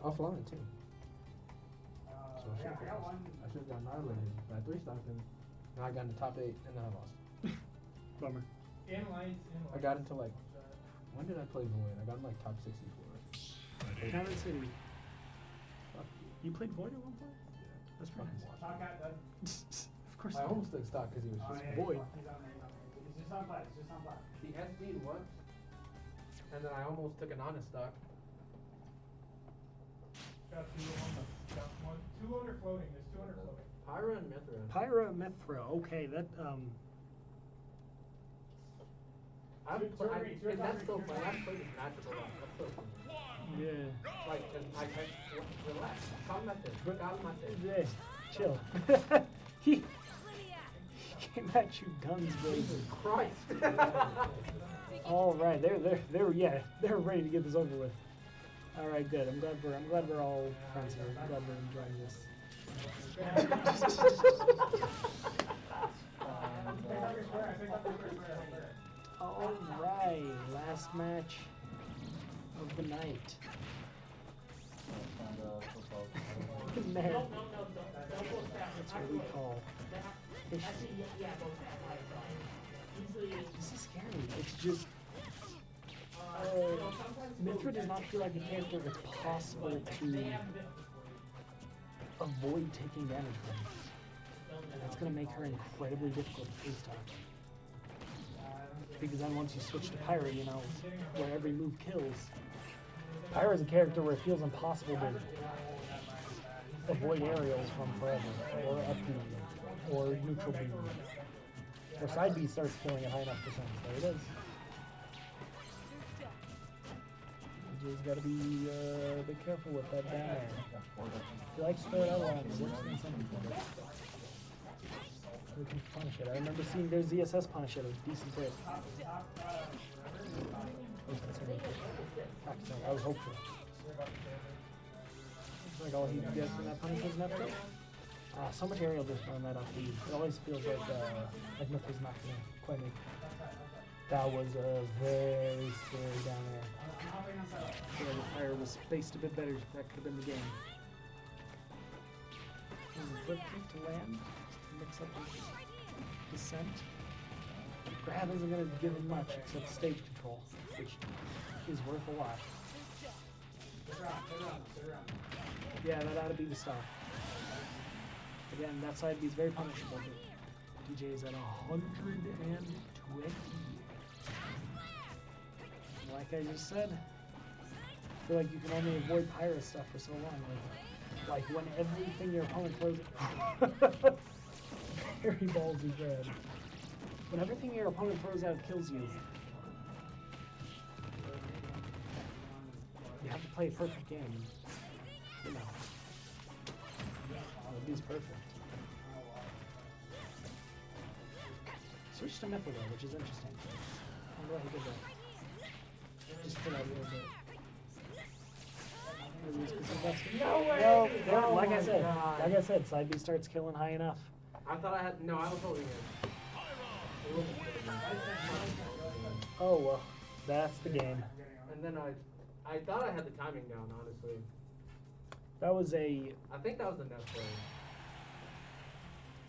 So. Offline too. So I Yeah, I got one. should have gotten annihilated by 3-star, and now I got into top 8, and then I lost. Bummer. In lights, I got into like, when did I play Void? I got in like top 64. Counter City. Fuck You played Void at one point? yeah. That's pretty nice. Stock got done. Of course. I almost took stock because he was Oh, just yeah, Void. He's on there, he's on there. It's just on flat, it's just on flat. the SD once, and then I almost took an honest stock. got 2-1, got 1. 2 under floating, there's 2 under floating. Pyra and Mithra. Pyra Mithra. Okay, that I've Two- played, two- and that's two- still two- fun. I've played this magical rock. That's so fun. yeah. Like, and I relax. Calmate. Calmate. Yeah. Chill. he came at you guns blazing. Christ. All right, they're ready to get this over with. All right, good. I'm glad we're all friends here. I'm glad we're enjoying this. All right, last match of the night. Man, No, don't that's what we call. Actually, yeah, both staff. Usually, This is scary. It's just. sometimes Mithra does not feel like a character that's possible they to have a difference for you. avoid taking damage from. That's going to make her incredibly difficult to face talk. Because then once you switch to Pyra, you know, where every move kills. Pyra's a character where it feels impossible to avoid aerials from forever, or up B, or neutral B. Or side B starts killing at high enough percentage. There it is. You just gotta be a bit careful with that down air. He likes to throw it out long, it works in some people. We can punish it. I remember seeing their ZSS punish it, it was a decent hit. I was hopeful. It's like all he could get from that punish was Mithra. So much aerial just throwing that up B. It always feels like Mithra's not gonna quite make it. That was a very scary down there. I feel like the fire was spaced a bit better. That could have been the game. Flip kick to land. Mix up his descent. Grab isn't going to give him much except stage control, which is worth a lot. Yeah, that ought to be the stop. Again, that side B is very punishable, but DJ is at 120. Like I just said, I feel like you can only avoid Pyra stuff for so long. Like when everything your opponent throws at very ballsy grab. When everything your opponent throws out kills you, you have to play a perfect game. You know. Oh, he's perfect. Switch to Mithra though, which is interesting. I wonder why he did that. Just put out a little bit. No way! No, like I said, side B starts killing high enough. I thought I had, no, I was holding it. Oh well, that's the game. And then I thought I had the timing down, honestly. That was a. I think that was the Nest player.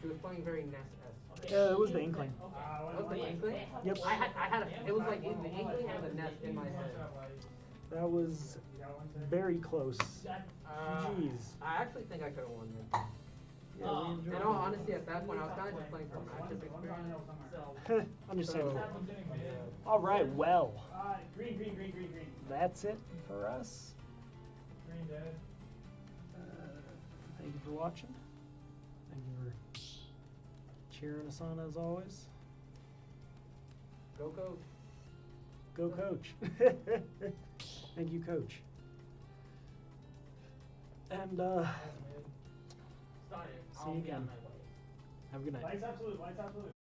He was playing very Nest-esque. Yeah, it was the Inkling. Was the Inkling? Yep. I had it was like the Inkling and the Nest in my head. That was very close. Jeez. I actually think I could have won it. Yeah, we enjoyed In all honesty, at that point, I was kind of just playing for matchup experience. it. Understandable. All right, well, Green. that's it for us. Green dead. Thank you for watching. Thank you for cheering us on as always. Go, Coach. Go, Coach. Thank you, Coach. And see you again. Have a good night. Lights absolute.